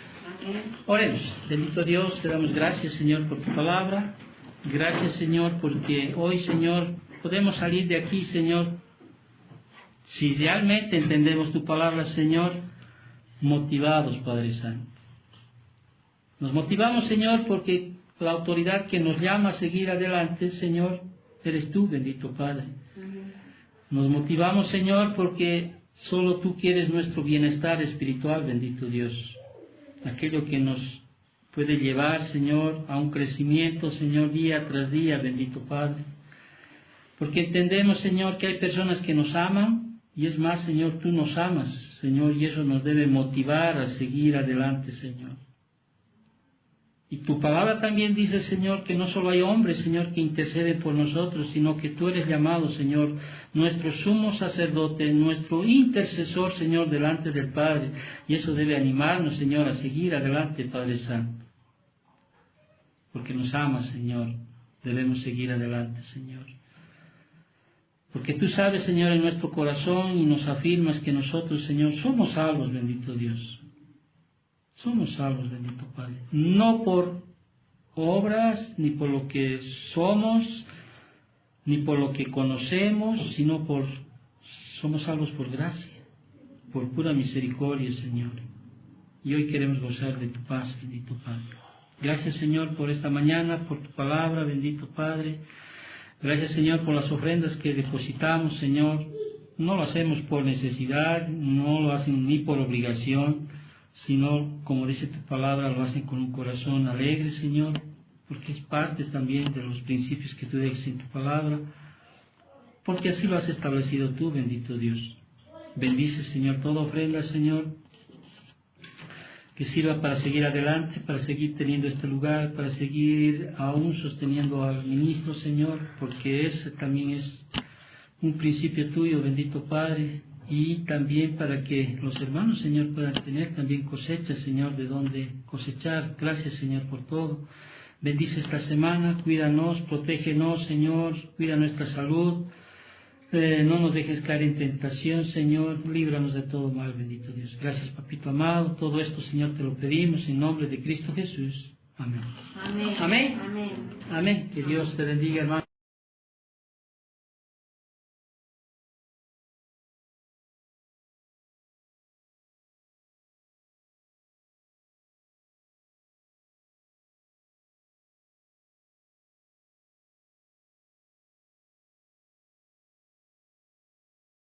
Oremos. Bendito Dios, te damos gracias, Señor, por tu palabra. Gracias, Señor, porque hoy, Señor, podemos salir de aquí, Señor, si realmente entendemos tu palabra, Señor, motivados, Padre Santo. Nos motivamos, Señor, porque la autoridad que nos llama a seguir adelante, Señor, eres tú, bendito Padre. Nos motivamos, Señor, porque solo tú quieres nuestro bienestar espiritual, bendito Dios. Aquello que nos puede llevar, Señor, a un crecimiento, Señor, día tras día, bendito Padre. Porque entendemos, Señor, que hay personas que nos aman, y es más, Señor, tú nos amas, Señor, y eso nos debe motivar a seguir adelante, Señor. Y tu palabra también dice, Señor, que no solo hay hombres, Señor, que interceden por nosotros, sino que tú eres llamado, Señor, nuestro sumo sacerdote, nuestro intercesor, Señor, delante del Padre. Y eso debe animarnos, Señor, a seguir adelante, Padre Santo. porque nos amas, Señor. Debemos seguir adelante, Señor. Porque tú sabes, Señor, en nuestro corazón y nos afirmas que nosotros, Señor, somos salvos, bendito Dios. Somos salvos, bendito Padre. No por obras, ni por lo que somos, ni por lo que conocemos, sino somos salvos por gracia, por pura misericordia, Señor. Y hoy queremos gozar de tu paz, bendito Padre. Gracias, Señor, por esta mañana, por tu palabra, bendito Padre. Gracias, Señor, por las ofrendas que depositamos, Señor. No lo hacemos por necesidad, no lo hacen ni por obligación, sino, como dice tu palabra, lo hacen con un corazón alegre, Señor, porque es parte también de los principios que tú dejas en tu palabra, porque así lo has establecido tú, bendito Dios. Bendice, Señor, toda ofrenda, Señor, que sirva para seguir adelante, para seguir teniendo este lugar, para seguir aún sosteniendo al ministro, Señor, porque ese también es un principio tuyo, bendito Padre, y también para que los hermanos, Señor, puedan tener también cosechas, Señor, de donde cosechar. Gracias, Señor, por todo. Bendice esta semana, cuídanos, protégenos, Señor, cuida nuestra salud. No nos dejes caer en tentación, Señor, líbranos de todo mal, bendito Dios. Gracias, papito amado. Todo esto, Señor, te lo pedimos en nombre de Cristo Jesús. Amén. Amén. Amén. Amén. Amén. Que Dios te bendiga, hermano.